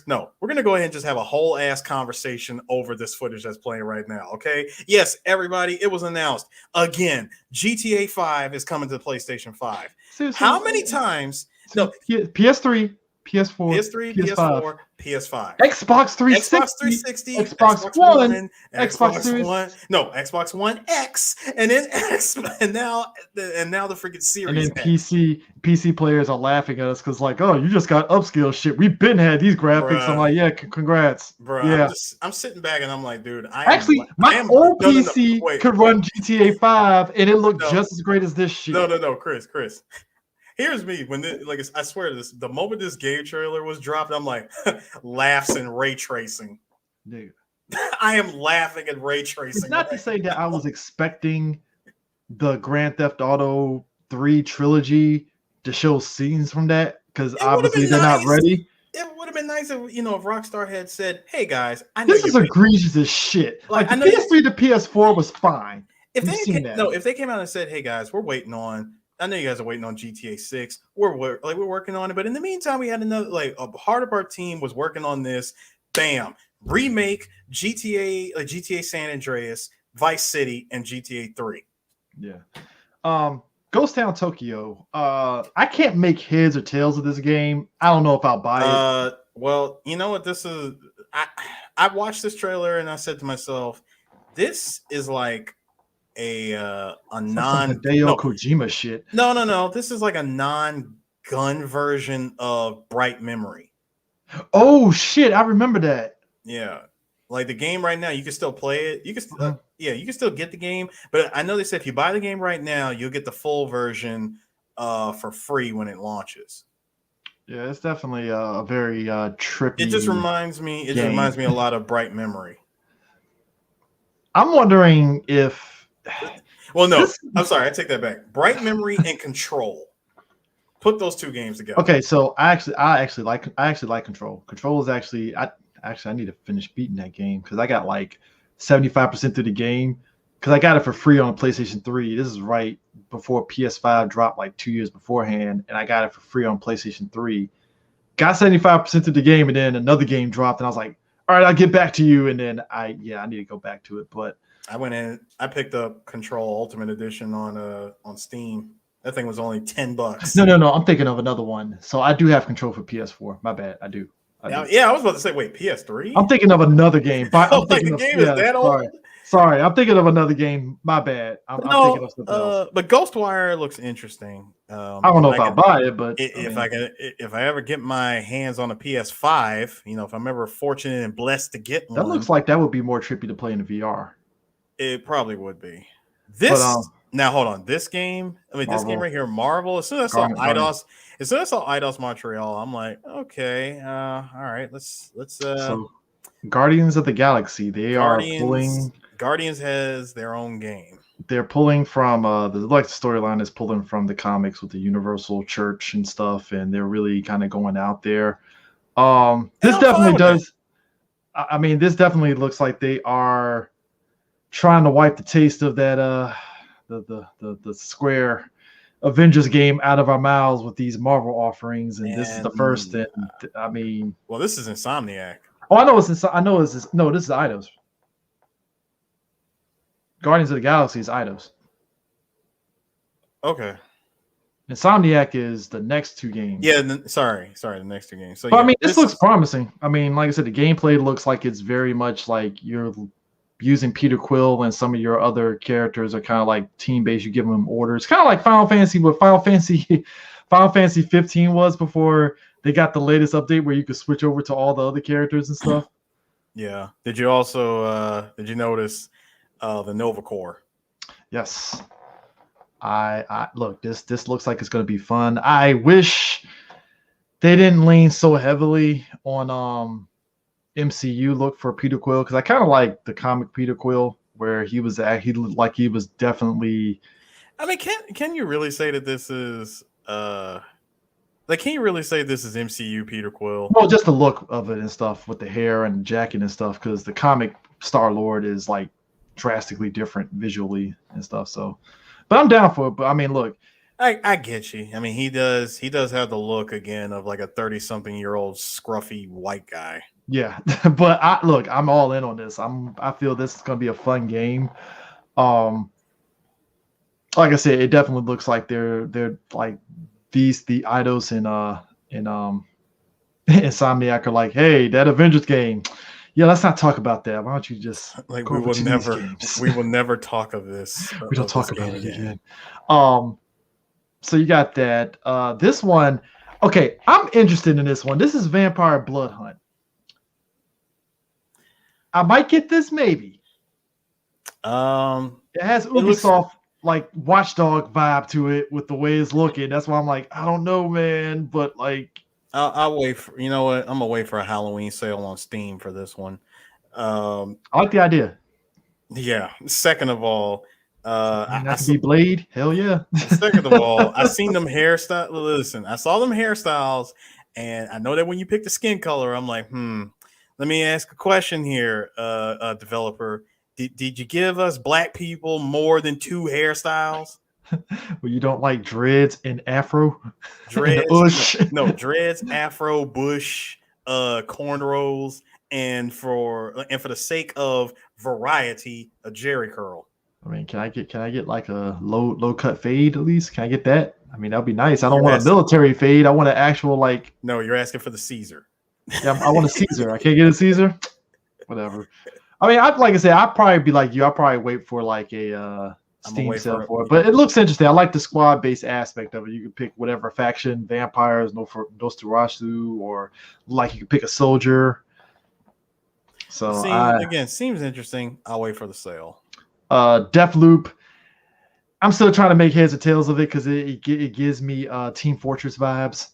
no. We're gonna go ahead and just have a whole ass conversation over this footage that's playing right now. Okay? Yes, everybody, it was announced again. GTA 5 is coming to the PlayStation 5. Seriously? How many times? No, PS3. PS4, PS4, PS5, Xbox 360, Xbox One, Xbox One, no, Xbox One X, and then X, and now the freaking Series. And then PC players are laughing at us because like, oh, you just got upscale shit. We've been had these graphics. Bruh. I'm like, yeah, congrats, bro. Yeah, I'm sitting back and I'm like, dude, my old PC could run GTA 5 and it looked just as great as this shit. No, Chris. Here's me when I swear this. The moment this game trailer was dropped, I'm like, laughs and ray tracing. Dude, I am laughing at ray tracing. It's not to say that I was expecting the Grand Theft Auto 3 trilogy to show scenes from that because obviously they're not ready. It would have been nice if Rockstar had said, "Hey guys, I know this is egregious as shit." Like the PS3 to PS4 was fine. If they came out and said, "Hey guys, we're waiting on." I know you guys are waiting on GTA 6. We're working on it, but in the meantime, we had another a part of our team was working on this. Bam, remake GTA San Andreas, Vice City, and GTA 3. Yeah. Ghost Town Tokyo. I can't make heads or tails of this game. I don't know if I'll buy it. Well, you know what this is. I watched this trailer and I said to myself, this is like a Kojima shit. No. This is like a non-gun version of Bright Memory. Oh shit, I remember that. Yeah. Like the game right now, you can still play it. You can you can still get the game, but I know they said if you buy the game right now, you'll get the full version for free when it launches. Yeah, it's definitely a very trippy. It just reminds me a lot of Bright Memory. I'm wondering if well, no, I'm sorry, I take that back. Bright Memory and Control. Put those two games together. Okay, so I actually like Control. Control is actually I need to finish beating that game because I got like 75% through the game because I got it for free on PlayStation 3. This is right before PS5 dropped like 2 years beforehand, and I got it for free on PlayStation 3. Got 75% through the game, and then another game dropped, and I was like, all right, I'll get back to you. And then I need to go back to it, but I went in. I picked up Control Ultimate Edition on Steam. That thing was only $10. No. I'm thinking of another one. So I do have Control for PS4. My bad. I do. Yeah, I was about to say, wait, PS3? I'm thinking of another game. The game is that old? Sorry, I'm thinking of another game. My bad. I'm thinking of something else. But Ghostwire looks interesting. I don't know if I'll buy it, but if I ever get my hands on a PS5, if I'm ever fortunate and blessed to get that one, looks like that would be more trippy to play in VR. It probably would be. Now hold on. This game, this game right here, Marvel. As soon as I saw Eidos Montreal, I'm like, okay, all right, let's. So, Guardians of the Galaxy, Guardians has their own game. They're pulling from the storyline is pulling from the comics with the Universal Church and stuff, and they're really kind of going out there. This definitely does. I mean, this definitely looks like they are trying to wipe the taste of that the Square Avengers game out of our mouths with these Marvel offerings, and this is the first. And I mean, well, this is Insomniac. Oh, I know this is Eidos. Guardians of the Galaxy is Eidos. Okay. Insomniac is the next two games. Yeah, sorry, the next two games. So, I mean, this looks promising. I mean, like I said, the gameplay looks like it's very much like you're using Peter Quill, and some of your other characters are kind of like team-based. You give them orders, kind of like Final Fantasy, what Final Fantasy 15 was before they got the latest update where you could switch over to all the other characters and stuff. Yeah. Did you also did you notice the Nova Corps? Yes. I look, this looks like it's going to be fun. I wish they didn't lean so heavily on MCU look for Peter Quill, because I kind of like the comic Peter Quill where he looked like he was definitely. I mean, can you really say that this is can you really say this is MCU Peter Quill? Well, just the look of it and stuff with the hair and the jacket and stuff, because the comic Star-Lord is like drastically different visually and stuff. So, but I'm down for it. But I mean, look, I get you. I mean, he does have the look again of like a 30-something-year-old scruffy white guy. Yeah, but I'm all in on this. I feel this is gonna be a fun game. Like I said, it definitely looks like they're like the Eidos and Insomniac are like, hey, that Avengers game. Yeah, let's not talk about that. Why don't you just like we will never talk of this. We don't talk about it again. So you got that. This one, okay, I'm interested in this one. This is Vampire Blood Hunt. I might get this, maybe. It has Ubisoft like Watchdog vibe to it with the way it's looking. That's why I'm like, I don't know, man, but like, I'll wait for. You know what? I'm gonna wait for a Halloween sale on Steam for this one. I like the idea. Yeah. Second of all, I see Blade. Hell yeah. Second of all, I seen them hairstyles. Listen, I saw them hairstyles, and I know that when you pick the skin color, I'm like, let me ask a question here, developer. Did you give us black people more than 2 hairstyles? Well, you don't like dreads and afro? Dreads, no, dreads, afro, bush, cornrows, and for the sake of variety, a jerry curl. I mean, can I get like a low cut fade at least? Can I get that? I mean, that'd be nice. I don't want a military fade. I want an actual like. No, you're asking for the Caesar. Yeah, I want a Caesar. I can't get a Caesar. Whatever. I mean, like I said, I'd probably be like you. I'll probably wait for like a Steam sale for it. But it looks interesting. I like the squad-based aspect of it. You can pick whatever faction, vampires, Nosferatu, or like you can pick a soldier. So again, seems interesting. I'll wait for the sale. Deathloop. I'm still trying to make heads or tails of it because it gives me Team Fortress vibes.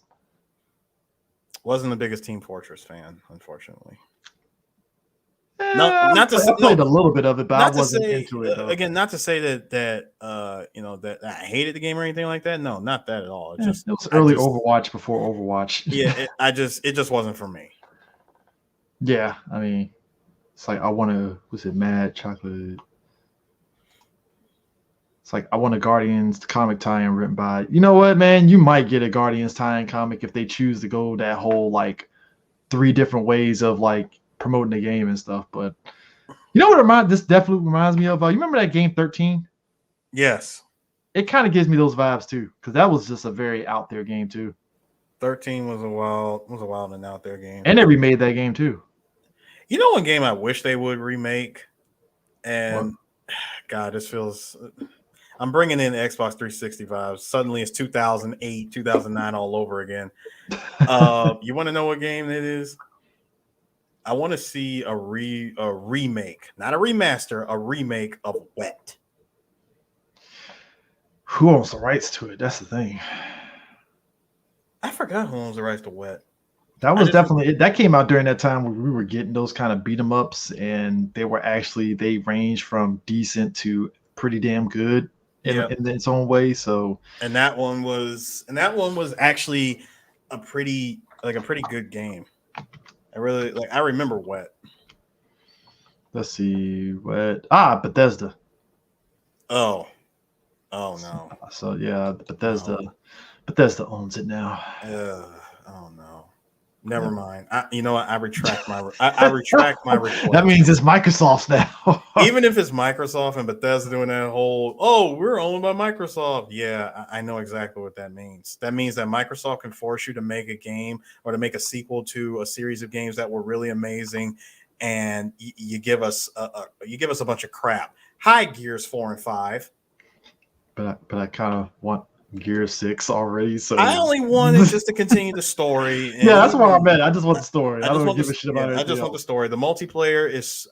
Wasn't the biggest Team Fortress fan, unfortunately. I played a little bit of it, but I wasn't into it. Again, not to say that that I hated the game or anything like that. No, not that at all. It was early Overwatch before Overwatch. Yeah, it just wasn't for me. Yeah, I mean, it's like I want to. Was it Mad Chocolate? It's like I want a Guardians comic tie-in written by. You know what, man? You might get a Guardians tie-in comic if they choose to go that whole like 3 different ways of like promoting the game and stuff. But you know what this definitely reminds me of? You remember that game 13? Yes. It kind of gives me those vibes too, because that was just a very out there game too. 13 was a wild and out there game. And they remade that game too. You know one game I wish they would remake? And God, this feels. I'm bringing in Xbox 360 vibes. Suddenly, it's 2008, 2009 all over again. You want to know what game it is? I want to see a remake, not a remaster, a remake of Wet. Who owns the rights to it? That's the thing. I forgot who owns the rights to Wet. That was definitely it. That came out during that time where we were getting those kind of beat 'em ups, and they range from decent to pretty damn good in its own way. So, and that one was actually a pretty good game. I remember Wet. Let's see, Wet. Bethesda. Oh no. So yeah, Bethesda owns it now. Oh no. Never mind. You know what? I retract my request. That means it's Microsoft's now. Even if it's Microsoft and Bethesda doing that whole, we're owned by Microsoft. Yeah, I know exactly what that means. That means that Microsoft can force you to make a game or to make a sequel to a series of games that were really amazing, and you give us a bunch of crap. Hi, Gears 4 and 5. But I kind of want Gear 6 already, so I only wanted just to continue the story. Yeah, that's what I meant. I just want the story. I don't give a shit about it. I just want the story. The multiplayer is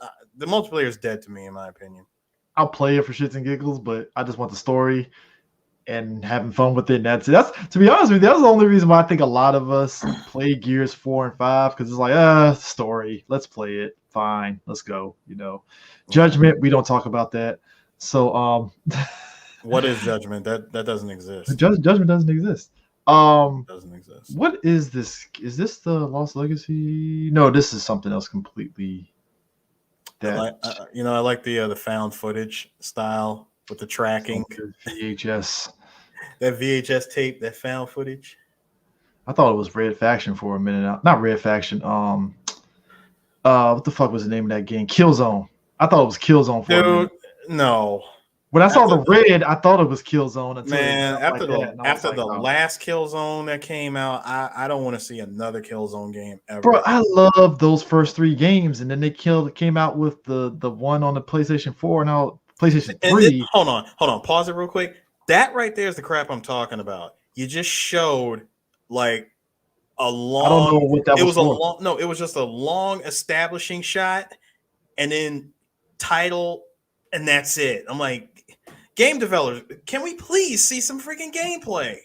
dead to me, in my opinion. I'll play it for shits and giggles, but I just want the story and having fun with it. And that's it. That's, to be honest with you, that's the only reason why I think a lot of us play Gears 4 and 5, because it's like, story. Let's play it. Fine, let's go. Judgment. We don't talk about that. So What is Judgment? That doesn't exist. Judgment doesn't exist. Doesn't exist. What is this? Is this the Lost Legacy? No, this is something else completely. I like the found footage style with the tracking. VHS. That VHS tape, that found footage. I thought it was Red Faction for a minute. Not Red Faction. What the fuck was the name of that game? Killzone. I thought it was Killzone for a minute. No. When I saw the red, I thought it was Killzone. After the last Killzone that came out, I don't want to see another Killzone game ever. Bro, I love those first 3 games, and then they came out with the one on the PlayStation 4 and now PlayStation 3. Hold on, pause it real quick. That right there is the crap I'm talking about. You just showed like a long. I don't know what that was. It was just a long establishing shot, and then title, and that's it. I'm like, game developers, can we please see some freaking gameplay?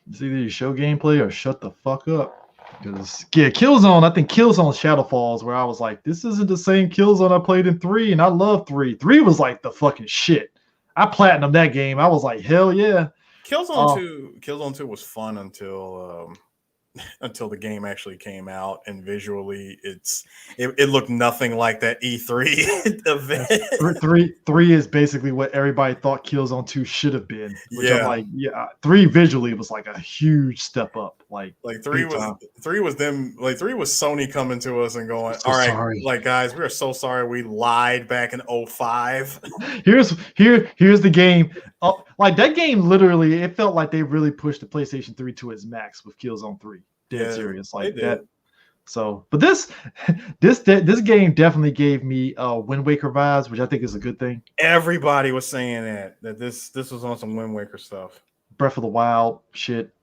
It's either you show gameplay or shut the fuck up. Because Killzone, I think Killzone Shadowfalls, where I was like, this isn't the same Killzone I played in 3, and I love 3. 3 was like the fucking shit. I platinumed that game. I was like, hell yeah. Killzone 2 was fun until the game actually came out, and visually it looked nothing like that E3 event. 3 is basically what everybody thought Killzone 2 should have been. Which I'm like, 3 visually was like a huge step up. Like 3 was them. Like 3 was Sony coming to us and going, all right, sorry. Like, guys, we are so sorry we lied back in 2005. Here's the game. Like that game, literally, it felt like they really pushed the PlayStation 3 to its max with Killzone 3. Dead serious like that. So, but this game definitely gave me Wind Waker vibes, which I think is a good thing. Everybody was saying that this was on some Wind Waker stuff. Breath of the Wild shit.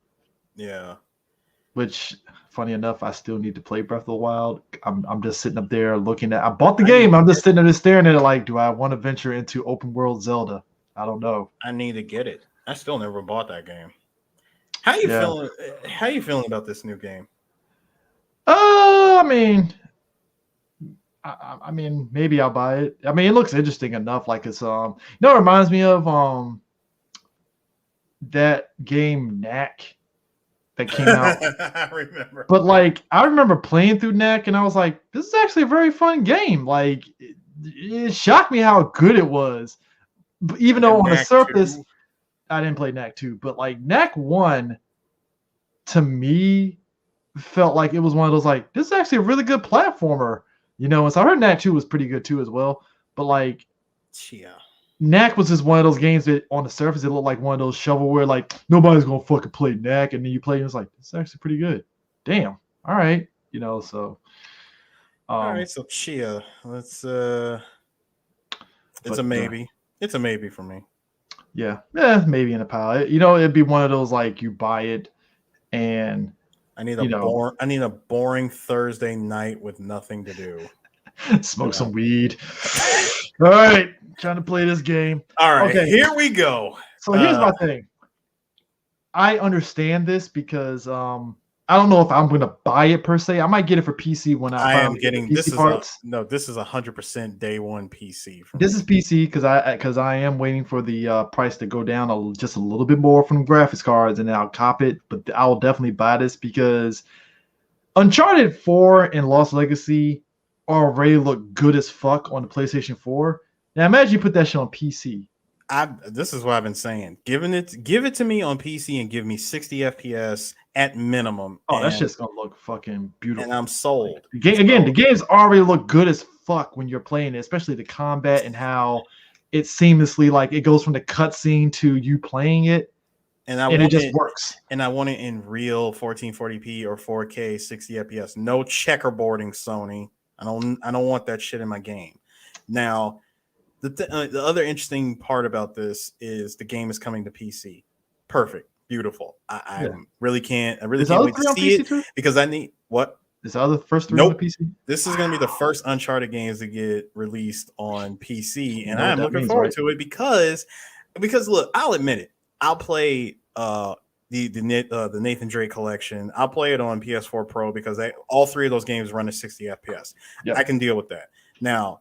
Yeah. Which, funny enough, I still need to play Breath of the Wild. I'm just sitting up there looking at. I bought the game. I'm just sitting there staring at it like, do I want to venture into open world Zelda? I don't know. I need to get it. I still never bought that game. How you feeling? How you feeling about this new game? I mean, maybe I'll buy it. I mean, it looks interesting enough. Like it's it reminds me of that game Knack that came out. I remember. But like, I remember playing through Knack, and I was like, this is actually a very fun game. Like, it shocked me how good it was. But even though on the surface, I didn't play Knack 2, but like Knack 1, to me, felt like it was one of those like, this is actually a really good platformer, and so I heard Knack 2 was pretty good too as well. But like, Knack was just one of those games that on the surface it looked like one of those shovelware, like nobody's gonna fucking play Knack, and then you play and it's like, it's actually pretty good. Damn. All right. So all right, so Chia, let's It's a maybe. It's a maybe for me. Yeah, maybe in a pile. It'd be one of those like you buy it and I need a boring Thursday night with nothing to do. Smoke some weed. All right, trying to play this game. All right, okay. Here we go. So here's my thing. I understand this because I don't know if I'm going to buy it per se. I might get it for PC when I am getting PC parts. This is 100% day one PC. This is PC because I am waiting for the price to go down just a little bit more from graphics cards, and then I'll cop it. But I'll definitely buy this because Uncharted 4 and Lost Legacy already look good as fuck on the PlayStation 4. Now imagine you put that shit on PC. This is what I've been saying. Give it to me on PC and give me 60 FPS at minimum. Oh, that shit's gonna look fucking beautiful. And I'm sold. The games already look good as fuck when you're playing it, especially the combat and how it seamlessly it goes from the cutscene to you playing it, and it just works. And I want it in real 1440p or 4K 60 FPS. No checkerboarding, Sony. I don't want that shit in my game. Now, the other interesting part about this is the game is coming to PC. Perfect, beautiful. I really can't wait to see it too? Because I need what? Is the first three on the PC? This is going to be the first Uncharted games to get released on PC, and I'm looking forward to it because look, I'll admit it. I'll play the Nathan Drake collection. I'll play it on PS4 Pro because all three of those games run at 60 FPS. Yep. I can deal with that. Now,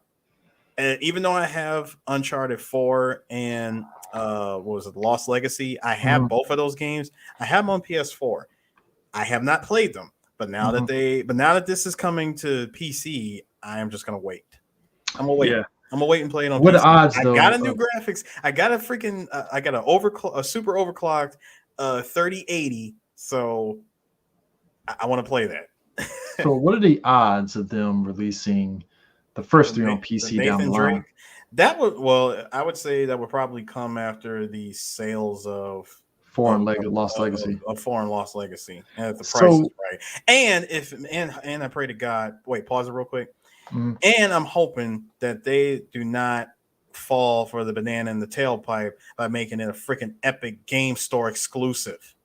even though I have Uncharted 4 and Lost Legacy, I have both of those games. I have them on PS4. I have not played them, but now that this is coming to PC, I am just gonna wait. I'm gonna wait. Yeah. I'm gonna wait and play it on. What PC. odds? I got a new graphics. I got a super overclocked 3080. So I want to play that. So what are the odds of them releasing the first three on PC down the line? I would say that would probably come after the sales of Lost Legacy. Of Foreign Lost Legacy. And if the price is right. And I pray to God, wait, pause it real quick. Mm-hmm. And I'm hoping that they do not fall for the banana in the tailpipe by making it a freaking Epic Game Store exclusive.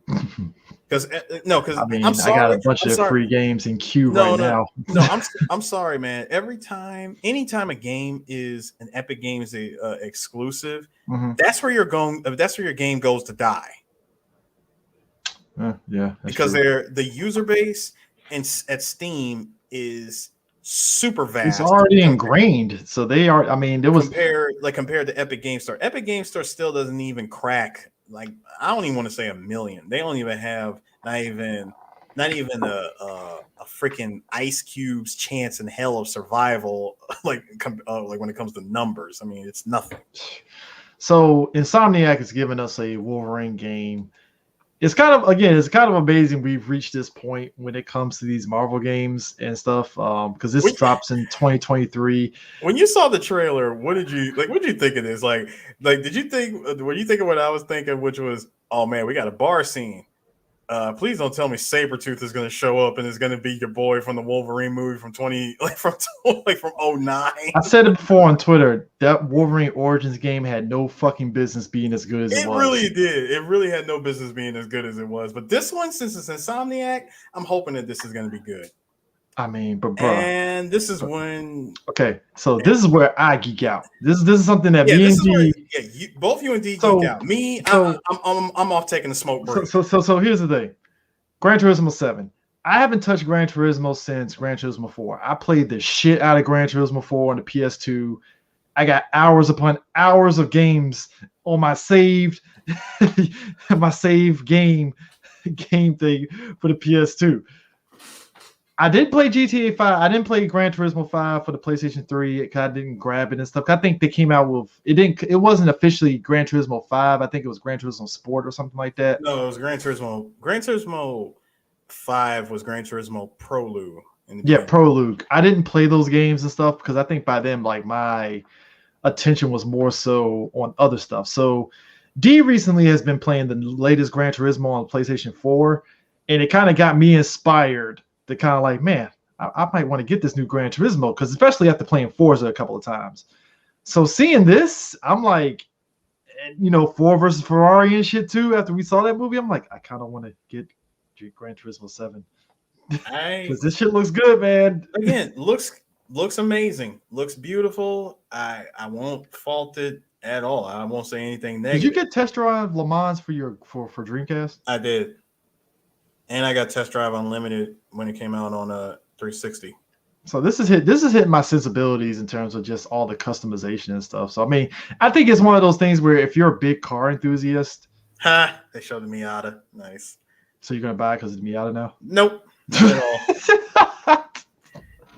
Because I'm sorry, I got a bunch of free games in queue now. I'm sorry, man. Anytime a game is an Epic Games exclusive, that's where that's where your game goes to die. Yeah, because the user base at Steam is super vast. It's already ingrained, so they are. I mean, there was compared to Epic Game Store. Epic Game Store still doesn't even crack. I don't even want to say 1 million. They don't even have not even a freaking Ice Cube's chance in hell of survival. Like when it comes to numbers, I mean, it's nothing. So Insomniac is giving us a Wolverine game. It's kind of amazing we've reached this point when it comes to these Marvel games and stuff. Because this drops in 2023. When you saw the trailer, what did you think of this? Were you thinking what I was thinking, which was, oh man, we got a bar scene. Please don't tell me Sabretooth is going to show up and is going to be your boy from the Wolverine movie from from 2009. I said it before on Twitter. That Wolverine Origins game had no fucking business being as good as it was. It really did. It really had no business being as good as it was. But this one, since it's Insomniac, I'm hoping that this is going to be good. I mean, but bro. And this is when. Okay, so this is where I geek out. This is something that me and D. Both you and D geek out. Me, I'm off taking the smoke break. So here's the thing. Gran Turismo 7. I haven't touched Gran Turismo since Gran Turismo 4. I played the shit out of Gran Turismo 4 on the PS2. I got hours upon hours of games on my saved game thing for the PS2. I did play GTA 5. I didn't play Gran Turismo 5 for the PlayStation 3 because I didn't grab it and stuff. I think they came out with it wasn't officially Gran Turismo 5. I think it was Gran Turismo Sport or something like that. No, it was Gran Turismo. Gran Turismo 5 was Gran Turismo Prologue. Prologue. I didn't play those games and stuff because I think by then my attention was more so on other stuff. So D recently has been playing the latest Gran Turismo on PlayStation 4, and it kind of got me inspired to kind of man, I might want to get this new Gran Turismo because especially after playing Forza a couple of times. So seeing this, I'm like, Ford versus Ferrari and shit too. After we saw that movie, I'm like, I kind of want to get Gran Turismo 7 because this shit looks good, man. Again, looks amazing, looks beautiful. I won't fault it at all. I won't say anything negative. Did you get test drive Le Mans for Dreamcast? I did, and I got test drive Unlimited when it came out on 360. So this is hitting my sensibilities in terms of just all the customization and stuff. So I mean, I think it's one of those things where if you're a big car enthusiast, they showed the Miata. Nice. So you're gonna buy it because of the Miata now? Nope, not at all.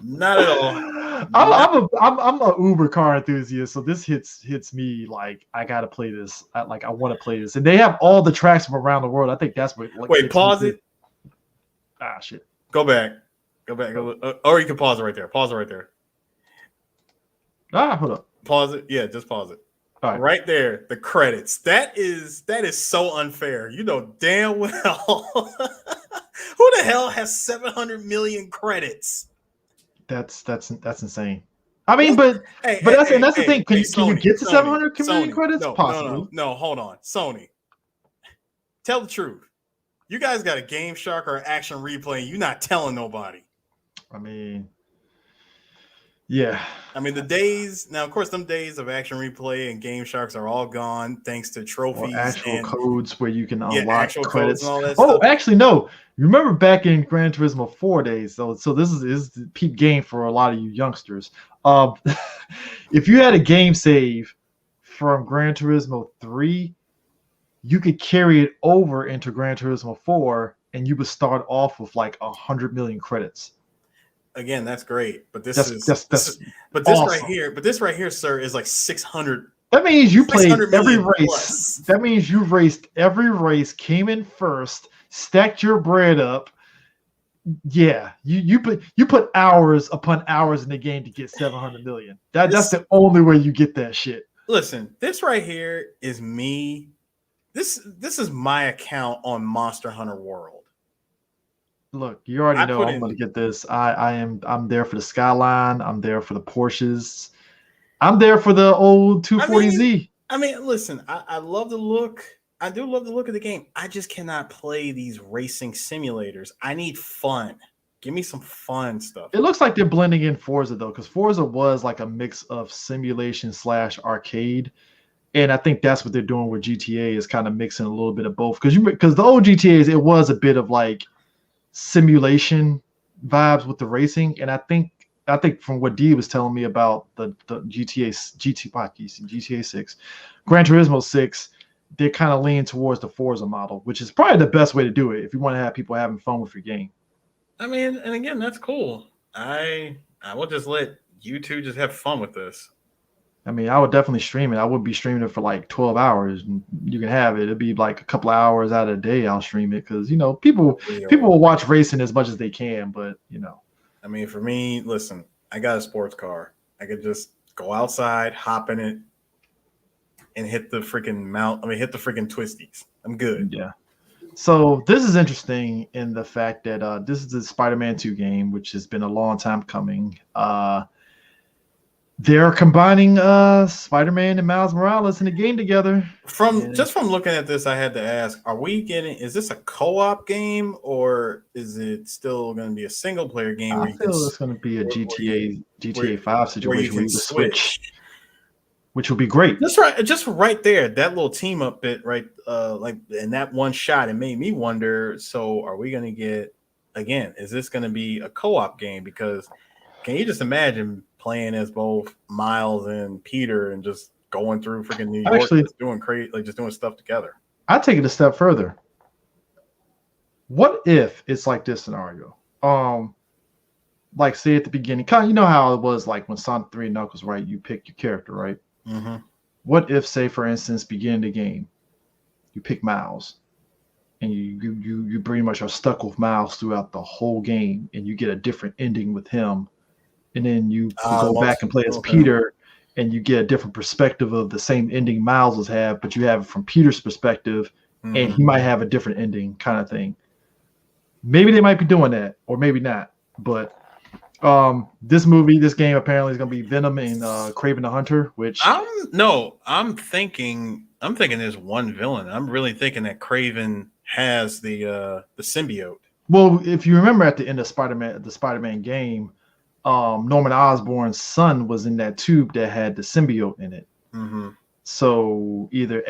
Not at all. I'm a Uber car enthusiast, so this hits me like I gotta play this. I want to play this, and they have all the tracks from around the world. I think that's what. Wait, pause it. Ah, shit. Go back. Or you can pause it right there. Pause it right there. Hold up. Pause it. Yeah, just pause it. All right there, the credits. That is so unfair. You know damn well who the hell has 700 million credits. That's insane. I mean, but that's the thing. Can you get to 700 million credits? Possibly. No, hold on, Sony. Tell the truth. You guys got a Game Shark or Action Replay, and you're not telling nobody. I mean, yeah. I mean, the days now, of course, them days of Action Replay and Game Sharks are all gone thanks to trophies, or actual codes where you can unlock actual credits. And all that stuff. Actually, no. You remember back in Gran Turismo 4 days? So this is the peak game for a lot of you youngsters. If you had a game save from Gran Turismo 3, you could carry it over into Gran Turismo 4, and you would start off with like 100 million credits. Again, that's great, but this right here, sir, is like 600. That means you played every race. Plus. That means you raced every race, came in first, stacked your bread up. Yeah, you put hours upon hours in the game to get 700 million. That's the only way you get that shit. Listen, this right here is me. This is my account on Monster Hunter World. Look, you already know I'm going to get this. I'm there for the Skyline. I'm there for the Porsches. I'm there for the old 240Z. I mean, listen, I love the look. I do love the look of the game. I just cannot play these racing simulators. I need fun. Give me some fun stuff. It looks like they're blending in Forza though, because Forza was like a mix of simulation / arcade. And I think that's what they're doing with GTA, is kind of mixing a little bit of both. Because the old GTAs, it was a bit of like simulation vibes with the racing, and I think from what Dee was telling me about the GTA 6, Gran Turismo 6, they're kind of leaning towards the Forza model, which is probably the best way to do it if you want to have people having fun with your game. I mean, and again, that's cool. I will just let you two just have fun with this. I mean, I would definitely stream it. I would be streaming it for like 12 hours. And you can have it. It'd be like a couple of hours out of the day I'll stream it because, people will watch racing as much as they can. But, I mean, for me, listen, I got a sports car. I could just go outside, hop in it, and hit the freaking hit the freaking twisties. I'm good. Yeah. So this is interesting in the fact that this is the Spider-Man 2 game, which has been a long time coming. They're combining Spider-Man and Miles Morales in a game together. From looking at this, I had to ask: is this a co-op game, or is it still going to be a single-player game? I feel it's going to be a GTA 5 situation where you can switch, which will be great. Just right there, that little team up bit, right? Like in that one shot, it made me wonder. So, are we going to get again? Is this going to be a co-op game? Because can you just imagine playing as both Miles and Peter and just going through freaking New York, just doing crazy, like just doing stuff together? I take it a step further. What if it's like this scenario? Like say at the beginning, kind of, you know how it was like when Sonic 3 and Knuckles, right? You pick your character, right? Mm-hmm. What if, say, for instance, beginning the game, you pick Miles, and you pretty much are stuck with Miles throughout the whole game, and you get a different ending with him. And then you go back and play as Peter, and you get a different perspective of the same ending Miles has had, but you have it from Peter's perspective, and he might have a different ending kind of thing. Maybe they might be doing that, or maybe not. But This game apparently is going to be Venom and Kraven the Hunter. Which I'm thinking there's one villain. I'm really thinking that Kraven has the symbiote. Well, if you remember at the end of the Spider-Man game, Norman Osborn's son was in that tube that had the symbiote in it. Mm-hmm. So either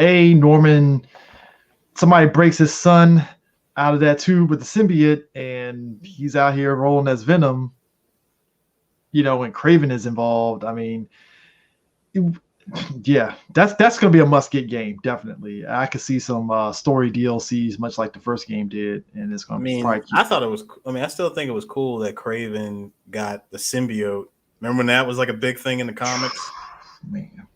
somebody breaks his son out of that tube with the symbiote, and he's out here rolling as Venom, and Kraven is involved. I mean, yeah, that's going to be a must-get game, definitely. I could see some story DLCs, much like the first game did, and it's going to be probably cute. I still think it was cool that Kraven got the symbiote. Remember when that was like a big thing in the comics? Man.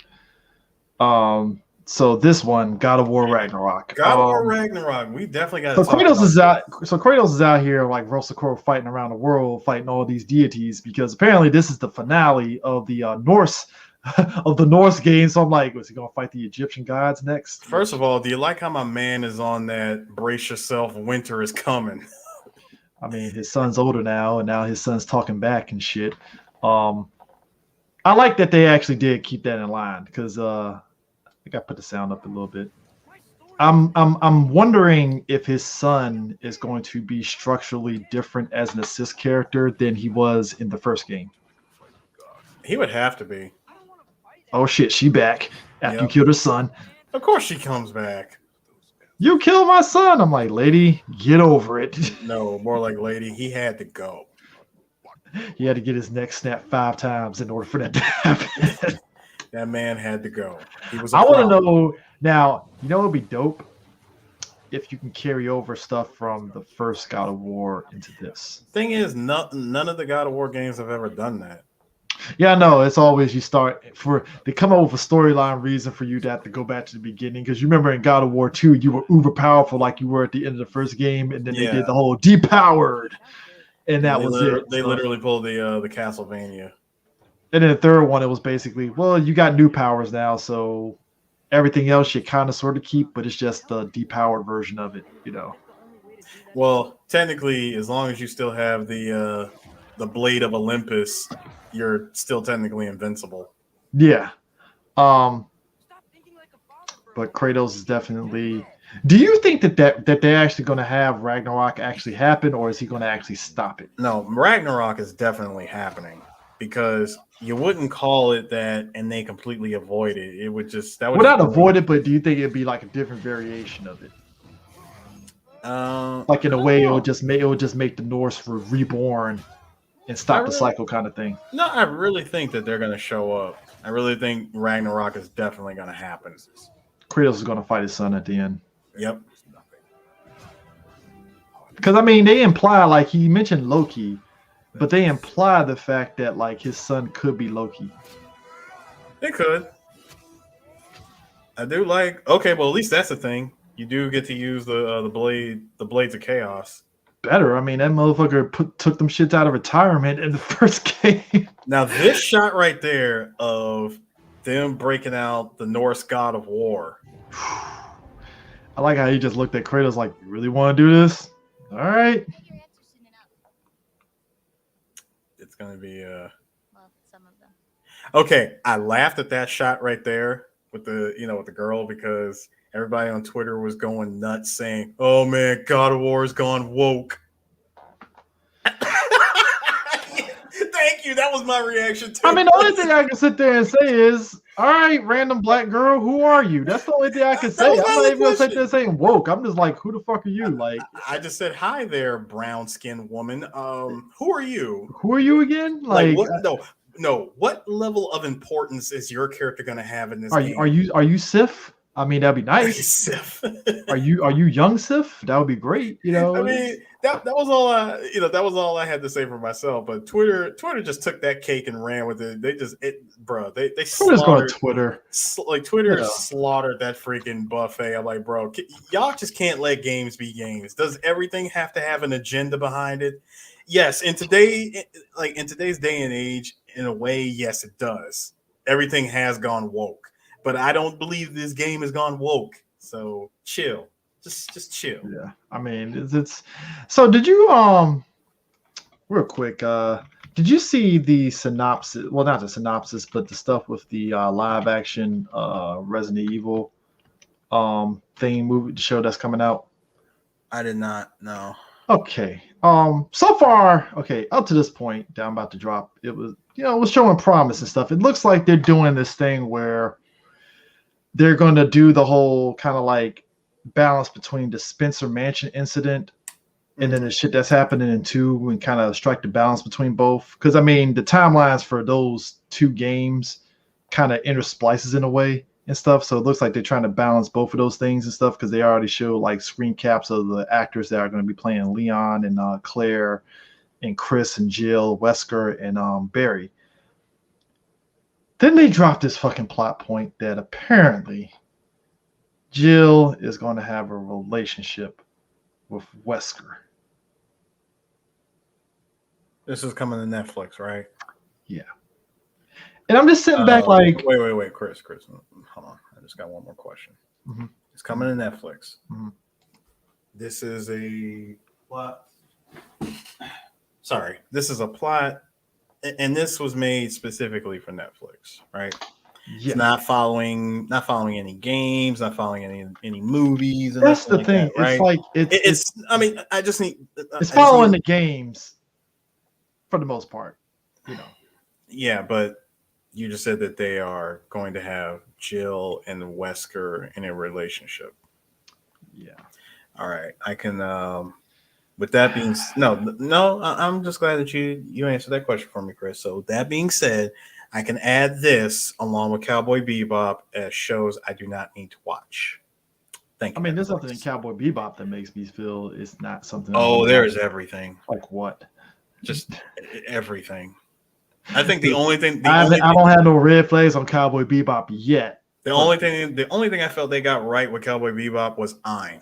So this one, God of War Ragnarok. Ragnarok. We definitely got. So Kratos is out here like Russell Crowe fighting around the world, fighting all these deities, because apparently this is the finale of the Norse game. So I'm like, was he gonna fight the Egyptian gods next? First of all, do you like how my man is on that brace yourself, winter is coming? I mean, his son's older now, and now his son's talking back and shit. I like that they actually did keep that in line, because I got to put the sound up a little bit. I'm wondering if his son is going to be structurally different as an assist character than he was in the first game. He would have to be. Oh shit, she back after you killed her son. Of course she comes back. You killed my son. I'm like, lady, get over it. No, more like, lady, he had to go. He had to get his neck snapped 5 times in order for that to happen. That man had to go. I want to know now. It would be dope if you can carry over stuff from the first God of War into this. Thing is, none of the God of War games have ever done that. Yeah, no, it's always they come up with a storyline reason for you to have to go back to the beginning, because you remember in God of War 2 you were uber powerful like you were at the end of the first game, and then they did the whole depowered, and that was it. They literally pulled the Castlevania. And then the third one, it was basically, well, you got new powers now, so everything else you kind of sort of keep, but it's just the depowered version of it, Well, technically, as long as you still have the Blade of Olympus, you're still technically invincible. Yeah. But Kratos is definitely. Do you think that they're actually going to have Ragnarok actually happen, or is he going to actually stop it? No, Ragnarok is definitely happening, because you wouldn't call it that and they completely avoid it. It would just not avoid it, but do you think it'd be like a different variation of it? Like in a way, it would just make the Norse reborn and stop the cycle kind of thing. No, I really think that they're going to show up. I really think Ragnarok is definitely going to happen. Kratos is going to fight his son at the end. Yep. Because I mean, they imply, like he mentioned Loki. But they imply the fact that like his son could be Loki. They could. I do like. Okay, well at least that's the thing. You do get to use the blades of chaos. Better. I mean, that motherfucker took them shits out of retirement in the first game. Now this shot right there of them breaking out the Norse god of war. I like how he just looked at Kratos like, "You really want to do this? All right." Going to be some of them. Okay, I laughed at that shot right there with the girl, because everybody on Twitter was going nuts saying, "Oh man, God of War has gone woke." Thank you. That was my reaction too. I mean, the only thing I can sit there and say is, all right, random black girl, who are you? That's the only thing I can say. I'm not even gonna sit there saying woke. I'm just like, who the fuck are you? Like, I just said, hi there, brown skinned woman. Who are you? Who are you again? Like what, no. What level of importance is your character gonna have in this game? Are you Sif? I mean, that'd be nice. Sif. Are you young Sif? That would be great. I mean, that was all I had to say for myself. But Twitter just took that cake and ran with it. They slaughtered Twitter. Twitter slaughtered that freaking buffet. I'm like, bro, y'all just can't let games be games. Does everything have to have an agenda behind it? Yes, in today's day and age, in a way, yes, it does. Everything has gone woke. But I don't believe this game has gone woke. So chill. Just chill. Yeah. I mean, it's so did you real quick, Did you see the synopsis? Well, not the synopsis, but the stuff with the live action Resident Evil thing movie show that's coming out? I did not know. Okay. So far, okay, up to this point, that I'm about to drop, it was, it was showing promise and stuff. It looks like they're doing this thing where they're going to do the whole kind of like balance between the Spencer Mansion incident and then the shit that's happening in 2 and kind of strike the balance between both. Because, I mean, the timelines for those 2 games kind of intersplices in a way and stuff. So it looks like they're trying to balance both of those things and stuff because they already show like screen caps of the actors that are going to be playing Leon and Claire and Chris and Jill, Wesker and Barry. Then they dropped this fucking plot point that apparently Jill is going to have a relationship with Wesker. This is coming to Netflix, right? Yeah. And I'm just sitting back like... Wait, Chris. Hold on. I just got one more question. Mm-hmm. It's coming to Netflix. Mm-hmm. This is a plot. Sorry. This is a plot, and this was made specifically for Netflix, right? Yeah. It's not following any games, not following any movies. And that's the thing. That, right? It's like... It's I mean, I just need... It's following the games for the most part, Yeah, but you just said that they are going to have Jill and Wesker in a relationship. Yeah. All right. I can with that being no, I'm just glad that you answered that question for me, Chris. So that being said, I can add this along with Cowboy Bebop as shows I do not need to watch. Thank you. I mean, there's nothing in Cowboy Bebop that makes me feel it's not something. Oh, there is everything. Like what? Just everything. I think the only thing I don't have no red flags on Cowboy Bebop yet. The only thing I felt they got right with Cowboy Bebop was Ein.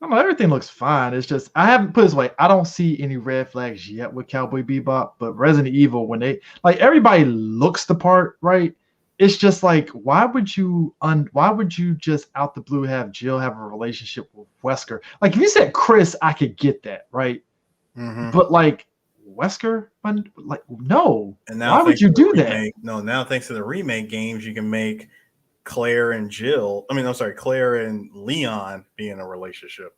I know everything looks fine. It's just I haven't put it this way. I don't see any red flags yet with Cowboy Bebop, but Resident Evil, when they like everybody looks the part, right? It's just like why would you just out the blue have Jill have a relationship with Wesker? Like if you said Chris, I could get that, right? Mm-hmm. But like Wesker, like no. And now why would you do that? No, now thanks to the remake games, you can make Claire and Claire and Leon be in a relationship.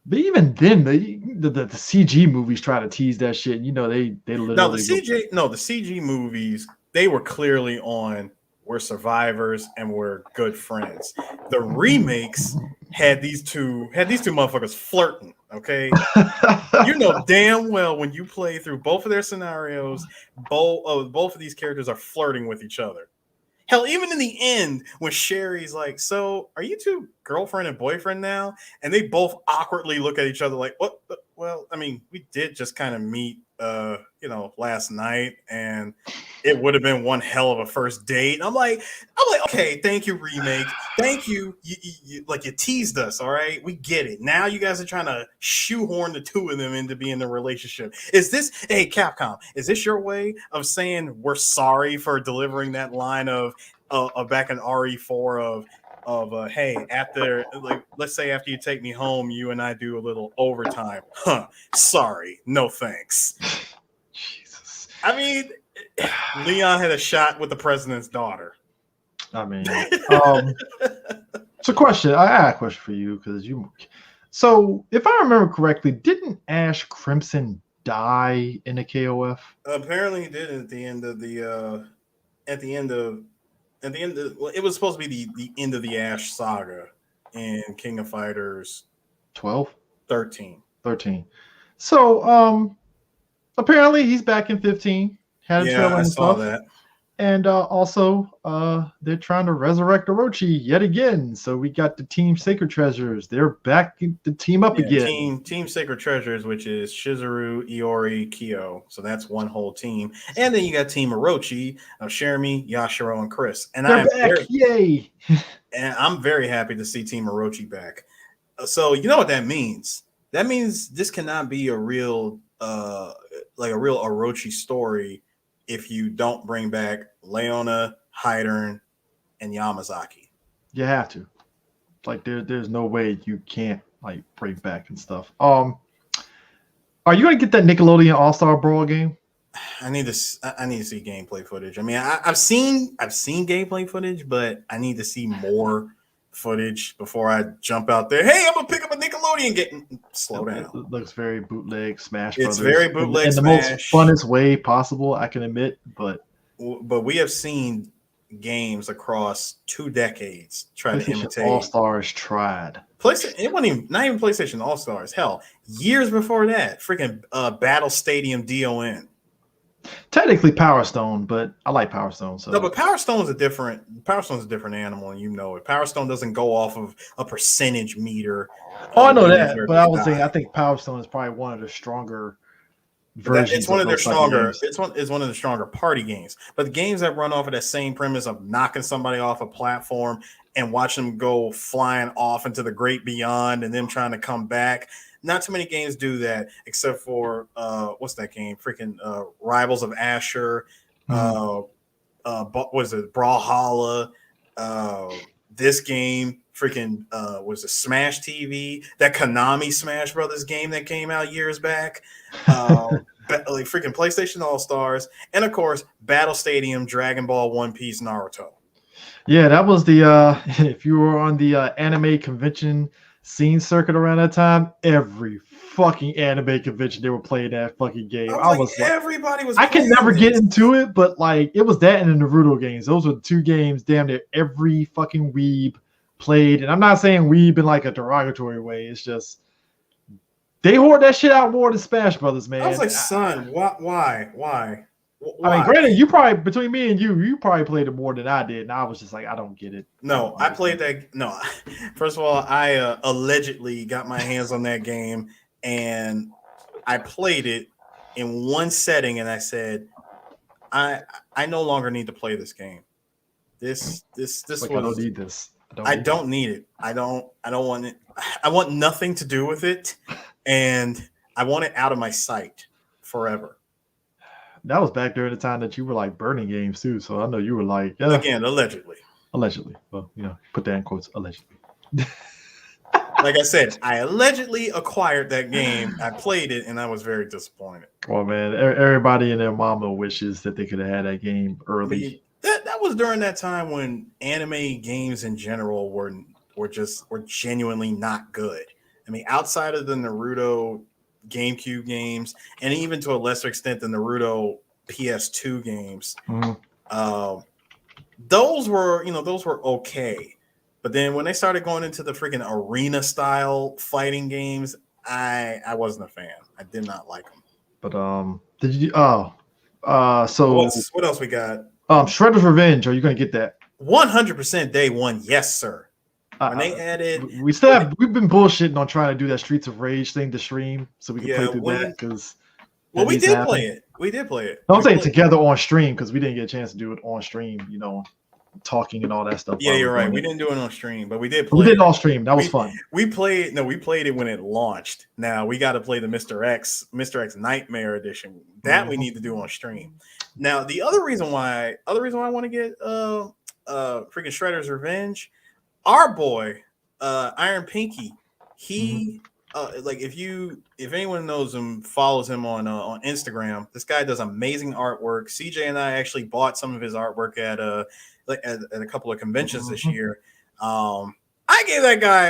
But even then, the CG movies try to tease that shit. They literally the CG movies, they were clearly on we're survivors and we're good friends. The remakes had these two motherfuckers flirting. Okay, damn well when you play through both of their scenarios, both of these characters are flirting with each other. Hell, even in the end, when Sherry's like, "So, are you two girlfriend and boyfriend now?" and they both awkwardly look at each other like, "What?" Well, I mean, we did just kind of meet, last night, and it would have been one hell of a first date. I'm like, okay, thank you, remake. Thank you. You teased us, all right? We get it. Now you guys are trying to shoehorn the two of them into being in a relationship. Is this, hey, Capcom, is this your way of saying we're sorry for delivering that line of back in RE4 of hey, after let's say after you take me home, you and I do a little overtime. Sorry, no thanks. Jesus. I mean, Leon had a shot with the president's daughter. I mean, it's a question. I had a question for you because so if I remember correctly, didn't Ash Crimson die in the KOF? Apparently he did at the end of it was supposed to be the end of the Ash saga in King of Fighters 13. So apparently he's back in 15. I saw that. And also they're trying to resurrect Orochi yet again. So we got the Team Sacred Treasures. They're back to team up again. Team Sacred Treasures, which is Shizuru, Iori, Kyo. So that's one whole team. And then you got Team Orochi of Shermie, Yashiro, and Chris. And they're back. Yay! And I'm very happy to see Team Orochi back. So you know what that means? That means this cannot be a real Orochi story if you don't bring back Leona, Hydern, and Yamazaki. You have to. Like there's no way you can't like bring back and stuff. Are you gonna get that Nickelodeon All-Star Brawl game? I need to see gameplay footage. I mean, I've seen gameplay footage, but I need to see more footage before I jump out there. Hey, I'm gonna pick up a Nickelodeon game. Slow down. It looks very bootleg Smash It's Brothers. very bootleg in the Smash. most funnest way possible, I can admit. But we have seen games across 2 decades try to imitate. All Stars tried. PlayStation, it wasn't even not even PlayStation All Stars. Hell, years before that, freaking Battle Stadium DON. Technically Power Stone, but I like Power Stone. So no, but Power Stone's a different animal, and you know it. Power Stone doesn't go off of a percentage meter. Oh, I know that, but I was saying I think Power Stone is probably one of the stronger versions. It's one of their stronger. It's one of the stronger party games. But the games that run off of that same premise of knocking somebody off a platform and watch them go flying off into the great beyond, and them trying to come back. Not too many games do that, except for what's that game? Freaking Rivals of Asher. What was it? Brawlhalla. This game, freaking was it Smash TV? That Konami Smash Brothers game that came out years back. Like freaking PlayStation All Stars, and of course Battle Stadium, Dragon Ball, One Piece, Naruto. Yeah, that was the if you were on the anime convention scene circuit around that time, every fucking anime convention they were playing that fucking game. I was like, everybody was. I can never get into it, but like it was that and the Naruto games. Those were the 2 games damn near every fucking weeb played. And I'm not saying weeb in like a derogatory way. It's just they hoard that shit out more than Smash Brothers, man. I was like, son, why? I mean, granted, you probably between me and you probably played it more than I did, and I was just like, I don't get it. No, I played that. No, first of all, I allegedly got my hands on that game, and I played it in one setting, and I said, I no longer need to play this game. This like, I don't need this. I don't need it. I don't want it. I want nothing to do with it, and I want it out of my sight forever. That was back during the time that you were like burning games too, so I know you were like again allegedly. Well, you know, put that in quotes, allegedly. Like I said, I allegedly acquired that game. I played it, and I was very disappointed. Well, man, everybody and their mama wishes that they could have had that game early. That was during that time when anime games in general were genuinely not good. I mean, outside of the Naruto GameCube games, and even to a lesser extent the Naruto PS2 games, those were okay. But then when they started going into the freaking arena style fighting games, I wasn't a fan. I did not like them. But did you? So what else we got? Shredder's Revenge. Are you going to get that? 100% day one, yes, sir. When they added, we've been bullshitting on trying to do that Streets of Rage thing to stream, so we can play through that because. Well, we did play it. We did play it. No, I'm saying together on stream because we didn't get a chance to do it on stream. You know, talking and all that stuff. Yeah, you're right. We didn't do it on stream, but we did play. We did it on stream. That was fun. We played it when it launched. Now we got to play the Mr. X Nightmare Edition. That we need to do on stream. Now the other reason why I want to get freaking Shredder's Revenge, our boy Iron Pinky, he like if anyone knows him, follows him on Instagram, this guy does amazing artwork. CJ and I actually bought some of his artwork at a couple of conventions this year. I gave that guy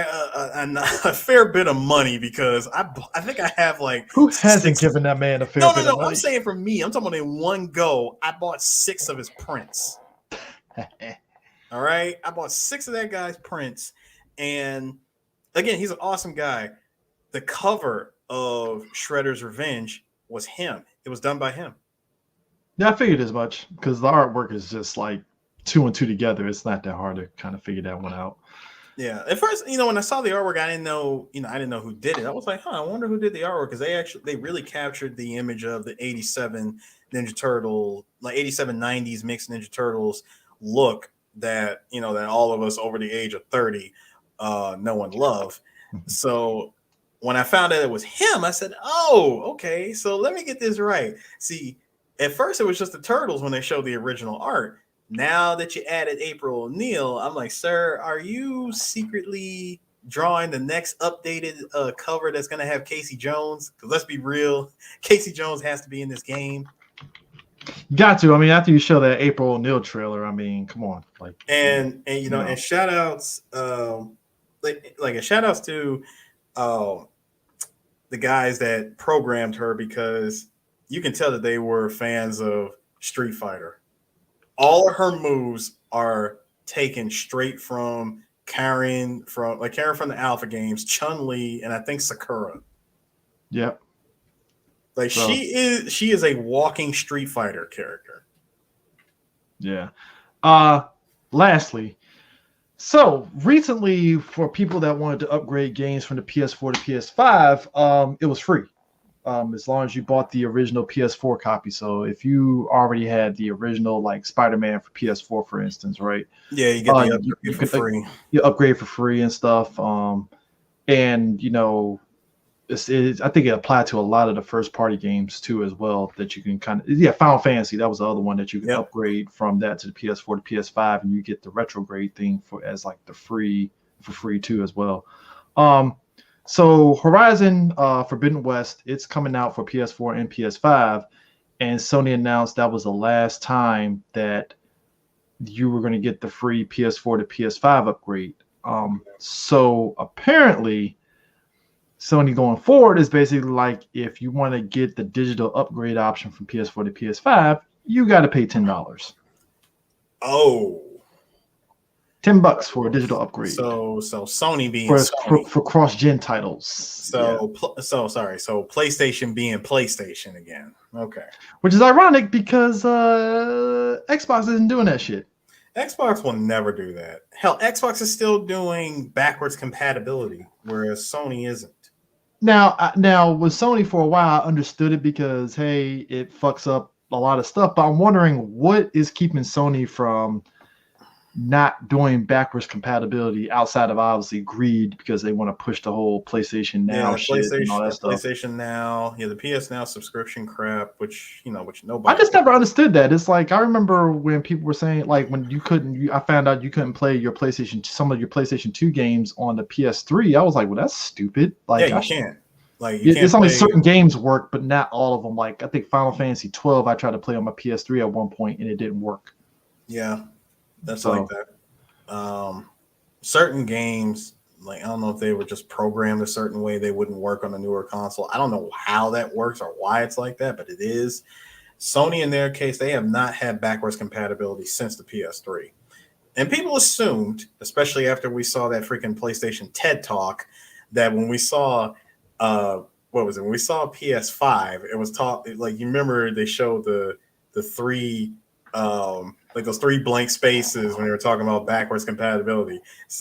a fair bit of money because I think I have like who hasn't given that man a fair bit of money? I'm saying for me, I'm talking about in one go, I bought 6 of his prints. All right, I bought 6 of that guy's prints, and again, he's an awesome guy. The cover of Shredder's Revenge was him. It was done by him. Yeah, I figured as much because the artwork is just like 2 and 2 together. It's not that hard to kind of figure that one out. Yeah, at first, when I saw the artwork, I didn't know who did it. I was like, I wonder who did the artwork, because they really captured the image of the 87 Ninja Turtle, like 87 90s mixed Ninja Turtles look that that all of us over the age of 30 know and love. So when I found out it was him, I said, oh, okay, so let me get this right. See, at first it was just the Turtles when they showed the original art. Now that you added April O'Neil, I'm like, sir, are you secretly drawing the next updated cover that's going to have Casey Jones. Because let's be real, Casey Jones has to be in this game. Got to. I mean, after you show that April O'Neil trailer, I mean, come on. Like, and shout outs, like shout outs to the guys that programmed her, because you can tell that they were fans of Street Fighter. All of her moves are taken straight from Karen from the Alpha games, Chun-Li, and I think Sakura. Yep. Like she is a walking Street Fighter character. Yeah. Lastly, so recently for people that wanted to upgrade games from the PS4 to PS5, it was free. As long as you bought the original PS4 copy. So if you already had the original, like Spider-Man for PS4, for instance, right? Yeah, you get the upgrade for free. You upgrade for free and stuff. And you know, I think it applied to a lot of the first party games too, as well. That you can Final Fantasy, that was the other one that you can upgrade from that to the PS4 to PS5, and you get the retrograde thing as like the free too as well. So Horizon Forbidden West, it's coming out for PS4 and PS5, and Sony announced that was the last time that you were going to get the free PS4 to PS5 upgrade. So apparently Sony going forward is basically like, if you want to get the digital upgrade option from PS4 to PS5, you got to pay $10. Oh. $10 for a digital upgrade. So Sony being for cross-gen titles. So PlayStation being PlayStation again. Okay. Which is ironic because Xbox isn't doing that shit. Xbox will never do that. Hell, Xbox is still doing backwards compatibility, whereas Sony isn't. Now with Sony for a while, I understood it because, hey, it fucks up a lot of stuff. But I'm wondering what is keeping Sony from not doing backwards compatibility outside of obviously greed, because they want to push the whole PlayStation Now shit and all that stuff. PlayStation Now, the PS Now subscription crap, which nobody. I just never understood that. It's like, I remember when people were saying, like, when I found out you couldn't play some of your PlayStation 2 games on the PS3. I was like, well, that's stupid. Like, yeah, you can't. Like, it's only certain games work, but not all of them. Like, I think Final Fantasy 12, I tried to play on my PS3 at one point and it didn't work. Yeah. That's like that. Certain games, like, I don't know if they were just programmed a certain way they wouldn't work on a newer console. I don't know how that works or why it's like that, but it is. Sony, in their case, they have not had backwards compatibility since the PS3. And people assumed, especially after we saw that freaking PlayStation TED Talk, that when we saw when we saw PS5, it was like, you remember they showed the three like those three blank spaces when they were talking about backwards compatibility.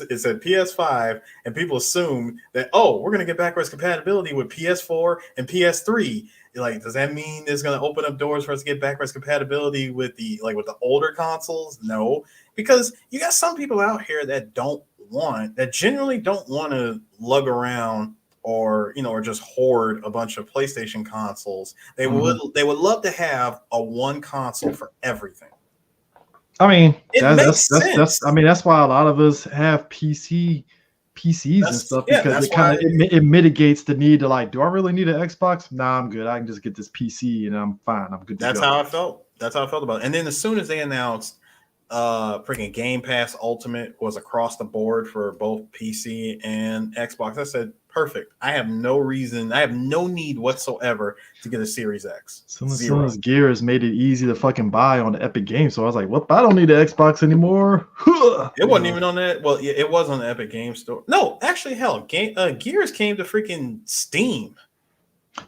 It said PS5, and people assumed that, we're going to get backwards compatibility with PS4 and PS3. Like, does that mean there's going to open up doors for us to get backwards compatibility with the older consoles? No, because you got some people out here that genuinely don't want to lug around or just hoard a bunch of PlayStation consoles. They would love to have a one console for everything. I mean, that's why a lot of us have PCs and stuff, because it mitigates the need to, like, do I really need an Xbox? Nah, I'm good. I can just get this PC and I'm fine. I'm good to go. That's how I felt. That's how I felt about it. And then as soon as they announced freaking Game Pass Ultimate was across the board for both PC and Xbox, I said, perfect. I have no need whatsoever to get a Series X. Soon as Gears made it easy to fucking buy on the Epic Games, so I was like, "Well, I don't need an Xbox anymore." It wasn't even on that. Well, yeah, it was on the Epic Games Store. No, actually, hell, Gears came to freaking Steam.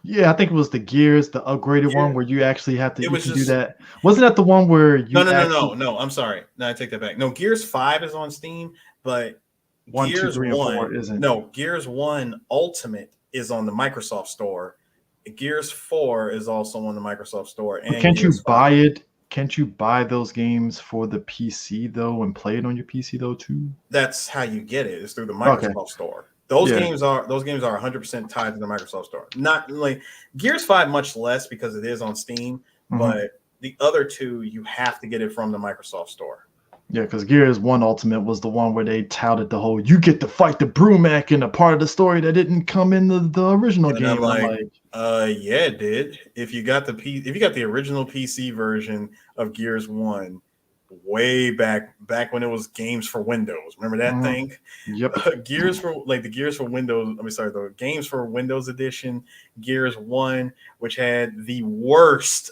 Yeah, I think it was the Gears, the upgraded one where you actually have to do that. Wasn't that the one where you? No. I'm sorry. No, I take that back. No, Gears 5 is on Steam, but 1, 2, 3, and 4 isn't. No, Gears 1 Ultimate is on the Microsoft Store. Gears 4 is also on the Microsoft Store. And can't you buy it? Can't you buy those games for the PC though and play it on your PC though too? That's how you get it. It's through the Microsoft Store. Those games are 100% tied to the Microsoft Store. Not like Gears 5, much less because it is on Steam, but the other two you have to get it from the Microsoft Store. Yeah, because Gears 1 Ultimate was the one where they touted the whole you get to fight the Brumac in a part of the story that didn't come in the original And game. I'm like, yeah, it did. If you got the original PC version of Gears 1 way back when it was games for Windows. Remember that thing? Yep. Gears for the Gears for Windows. The games for Windows edition, Gears 1, which had the worst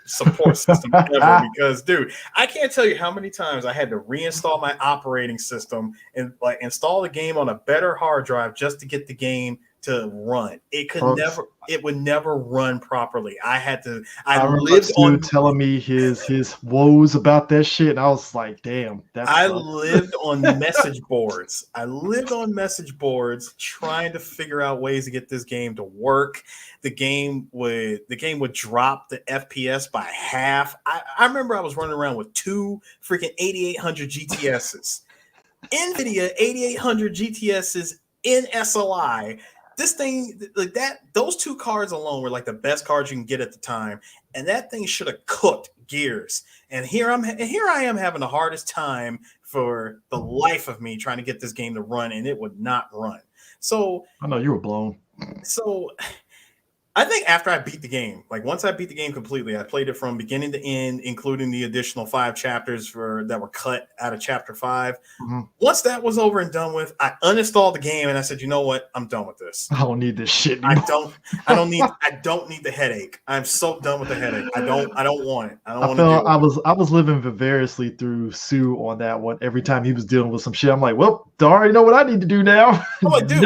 support system ever. Because, dude, I can't tell you how many times I had to reinstall my operating system and like install the game on a better hard drive just to get the game to run. It would never run properly. I lived on telling me his woes about that shit, and I was like, damn, I lived on message boards. I lived on message boards trying to figure out ways to get this game to work. The game would drop the FPS by half. I remember I was running around with two freaking 8800 GTSs. NVIDIA 8800 GTSs in SLI. This thing like that, those two cards alone were like the best cards you can get at the time, and that thing should have cooked Gears. And here I am having the hardest time for the life of me trying to get this game to run, and it would not run. So I know you were blown. So I think after I beat the game, like once I beat the game completely, I played it from beginning to end, including the additional 5 chapters that were cut out of chapter 5. Mm-hmm. Once that was over and done with, I uninstalled the game and I said, you know what? I'm done with this. I don't need this shit anymore. I don't need the headache. I'm so done with the headache. I don't want it. I was living vicariously through Sue on that one. Every time he was dealing with some shit, I'm like, well, I already know what I need to do now. I'm like, dude,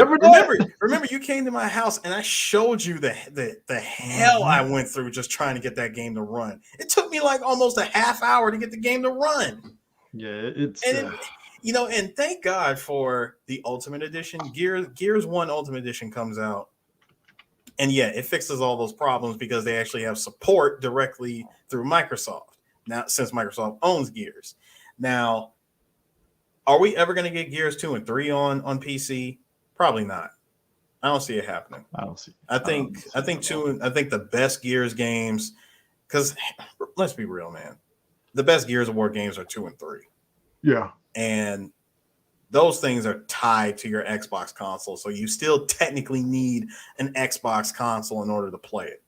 remember you came to my house and I showed you the hell I went through just trying to get that game to run. It took me like almost a half hour to get the game to run. Yeah, and thank God for the Ultimate Edition. Gears 1 Ultimate Edition comes out. And yeah, it fixes all those problems because they actually have support directly through Microsoft. Now, since Microsoft owns Gears. Now, are we ever going to get Gears 2 and 3 on PC? Probably not. I don't see it happening. I don't see it. I think the best Gears games, because let's be real, man. The best Gears of War games are 2 and 3. Yeah. And those things are tied to your Xbox console. So you still technically need an Xbox console in order to play it.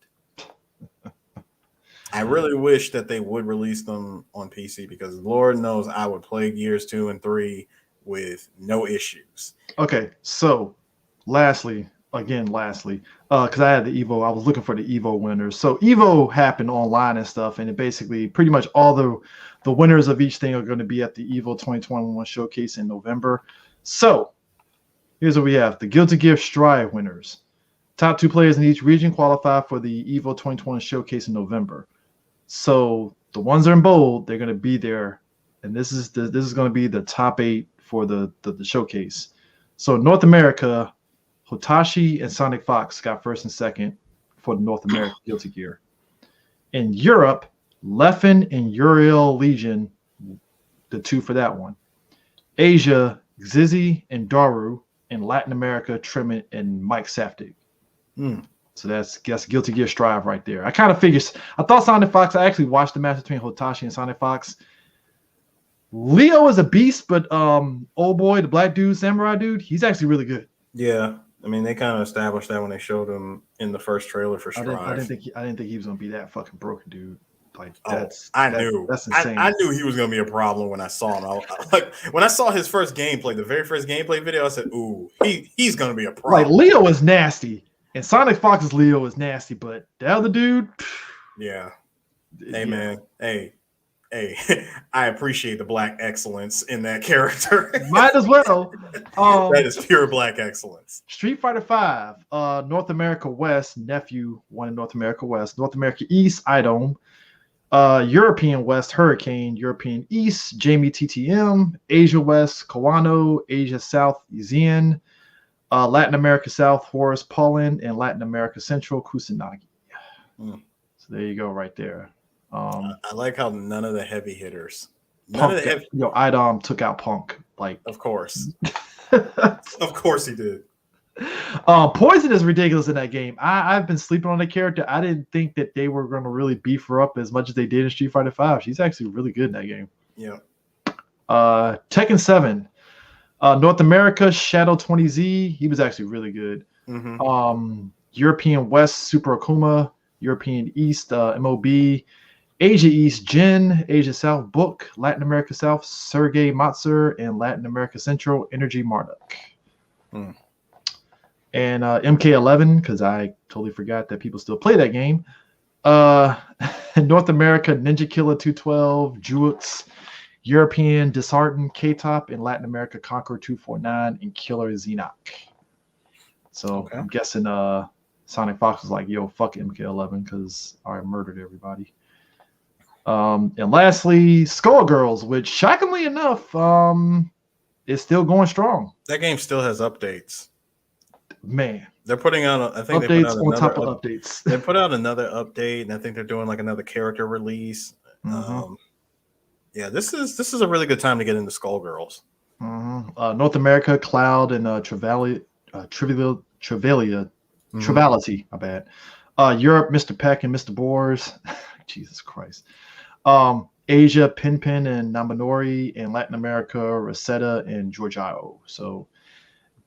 I really wish that they would release them on PC because Lord knows I would play Gears 2 and 3 with no issues. Okay, so lastly, because I had the Evo, I was looking for the Evo winners. So Evo happened online and stuff, and it basically pretty much all the winners of each thing are going to be at the Evo 2021 showcase in November. So here's what we have. The Guilty Gear Strive winners. Top 2 players in each region qualify for the Evo 2020 showcase in November. So the ones that are in bold, they're going to be there. And this is going to be the top 8 for the showcase. So North America, Hotashi and Sonic Fox got first and second for the North American Guilty Gear. In Europe, Leffen and Uriel Legion, the 2 for that one. Asia, Xizzy and Daru. In Latin America, Trimit and Mike Safdie. So that's Guilty Gear Strive right there. I kind of figured. I thought Sonic Fox. I actually watched the match between Hotashi and Sonic Fox. Leo is a beast, but old boy, the black dude, samurai dude, he's actually really good. Yeah, I mean they kind of established that when they showed him in the first trailer for Strive. I didn't think he was gonna be that fucking broken dude. Like that's insane. I knew he was gonna be a problem when I saw him. When I saw his first gameplay, the very first gameplay video, I said, "Ooh, he's gonna be a problem." Like Leo is nasty, and Sonic Fox's Leo is nasty, but the other dude, yeah. Hey man, hey, I appreciate the black excellence in that character. Might as well. That is pure black excellence. Street Fighter V, North America West, Nephew won in North America West. North America East, Idome. European West, Hurricane. European East, Jamie TTM. Asia West, Kawano. Asia South, Yuzian. Latin America South, Horace Paulin. And Latin America Central, Kusanagi. So there you go right there. I like how none of the heavy hitters. Idom took out Punk. Like, of course. Of course he did. Poison is ridiculous in that game. I've been sleeping on the character. I didn't think that they were going to really beef her up as much as they did in Street Fighter V. She's actually really good in that game. Yeah. Tekken 7. North America, Shadow 20Z. He was actually really good. Mm-hmm. European West, Super Akuma. European East, MOB. Asia East, Jin. Asia South, Book. Latin America South, Sergei Matsur. And Latin America Central, Energy Marduk. Mm. And MK11, because I totally forgot that people still play that game. North America, Ninja Killer 212, Jux. European, Disheartened, K-Top. And Latin America, Conqueror 249, and Killer Xenoc. So okay. I'm guessing Sonic Fox was like, yo, fuck MK11 because I murdered everybody. And lastly, Skullgirls, which shockingly enough is still going strong. That game still has updates. Man. They're putting out, I think updates they put out on top of updates. They put out another update, and I think they're doing like another character release. Mm-hmm. Yeah, this is a really good time to get into Skullgirls. Mm-hmm. North America, Cloud, and Triviality, my bad. Europe, Mr. Peck and Mr. Boars. Jesus Christ. Asia, Pinpin and Naminori, and Latin America, Rosetta and Giorgio. So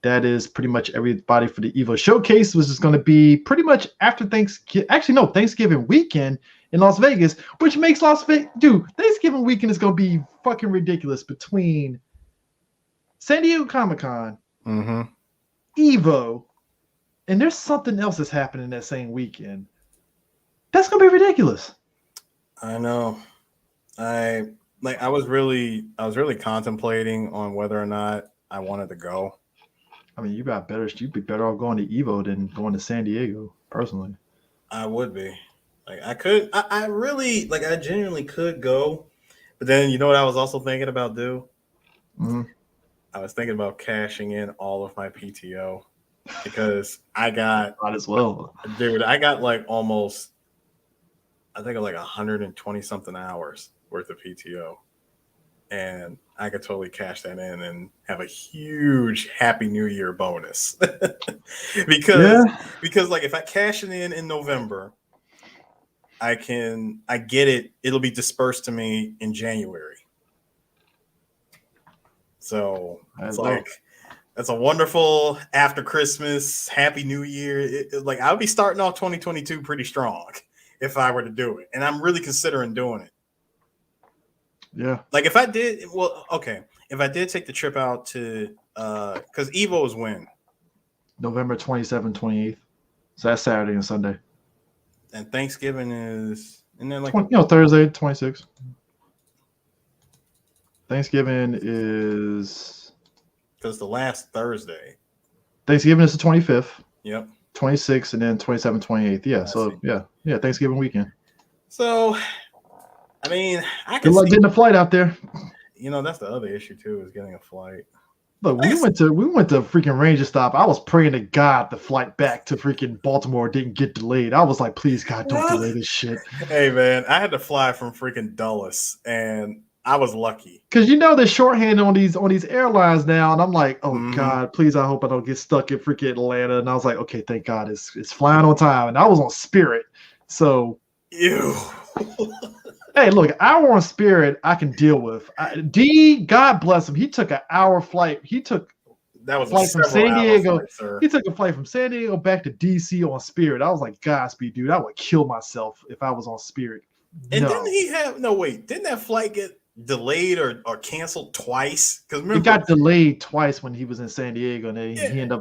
that is pretty much everybody for the Evo Showcase, which is going to be pretty much after Thanksgiving. Actually, no, Thanksgiving weekend in Las Vegas, which makes Las Vegas, dude, Thanksgiving weekend is going to be fucking ridiculous between San Diego Comic-Con, Evo, and there's something else that's happening that same weekend. That's going to be ridiculous. I know. I was really contemplating on whether or not I wanted to go. I mean, you'd be better off going to Evo than going to San Diego, personally. I would be. I genuinely could go. But then you know what I was also thinking about I was thinking about cashing in all of my PTO because I got might as well. Dude, I got like almost I think like 120 something hours worth of PTO. And I could totally cash that in and have a huge Happy New Year bonus. because like if I cash it in November, it'll be dispersed to me in January. So it's like that's a wonderful after Christmas, Happy New Year. Like I'll be starting off 2022 pretty strong if I were to do it. And I'm really considering doing it. Yeah. Like if I did, if I did take the trip out to, because Evo is when? November 27th, 28th. So that's Saturday and Sunday. And Thanksgiving is, and then like Thursday, 26th. Thanksgiving is because the last Thursday. Thanksgiving is the 25th. Yep. 26th and then 27th, 28th. Yeah. So yeah, Thanksgiving weekend. So. I mean, I can getting a flight out there. You know, that's the other issue too, is getting a flight. Look, we went to freaking Ranger Stop. I was praying to God the flight back to freaking Baltimore didn't get delayed. I was like, please God, don't delay this shit. Hey man, I had to fly from freaking Dulles, and I was lucky. Because they're shorthand on these airlines now, and I'm like, oh God, please, I hope I don't get stuck in freaking Atlanta. And I was like, okay, thank God it's flying on time. And I was on Spirit, so ew. Hey, look, hour on Spirit I can deal with. God bless him. He took an hour flight. He took a flight from San Diego. He took a flight from San Diego back to DC on Spirit. I was like, Godspeed, dude. I would kill myself if I was on Spirit. And didn't that flight get delayed or canceled twice? Because it got delayed twice when he was in San Diego, and then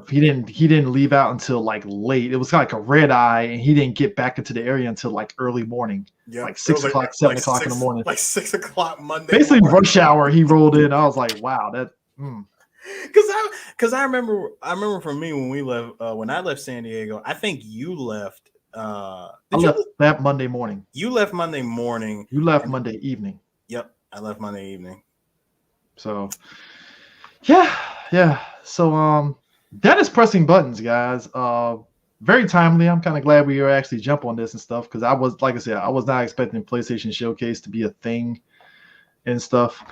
he didn't leave out until like late. It was like a red eye, and he didn't get back into the area until like early morning, like 6 o'clock, 7 o'clock in the morning, like 6 o'clock Monday. Basically morning. Rush hour. He rolled in. I was like, wow, that. Because I remember for me when I left San Diego, I think you left. I left that Monday morning. You left Monday morning. You left Monday evening. Yep. I left Monday evening. So, yeah. So, that is pressing buttons, guys. Very timely. I'm kind of glad we were actually jump on this and stuff because I was not expecting PlayStation Showcase to be a thing and stuff.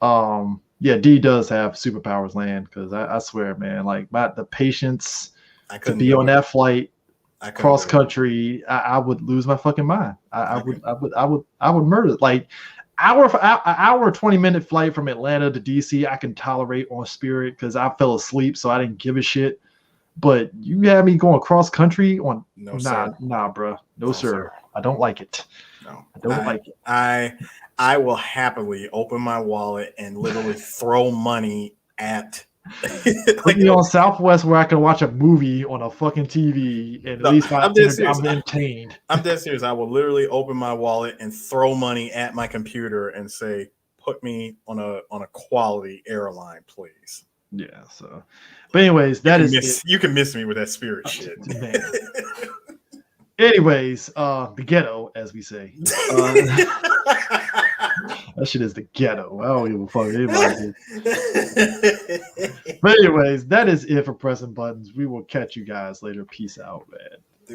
Yeah, D does have superpowers land because I swear, man, like the patience to be on that flight cross country, I would lose my fucking mind. I would murder. Like hour 20-minute flight from Atlanta to DC, I can tolerate on Spirit because I fell asleep, so I didn't give a shit. But you have me going cross country on nah, bro. No, sir. I don't like it. No, I don't like it. I will happily open my wallet and literally throw money at. Put me on Southwest where I can watch a movie on a fucking TV and at least I'm entertained. I'm dead serious. I will literally open my wallet and throw money at my computer and say, "Put me on a quality airline, please." Yeah. So, but anyways, you can miss me with that Spirit shit. Man. Anyways, the ghetto, as we say. That shit is the ghetto. I don't give a fuck anybody. But anyways, that is it for pressing buttons. We will catch you guys later. Peace out, man.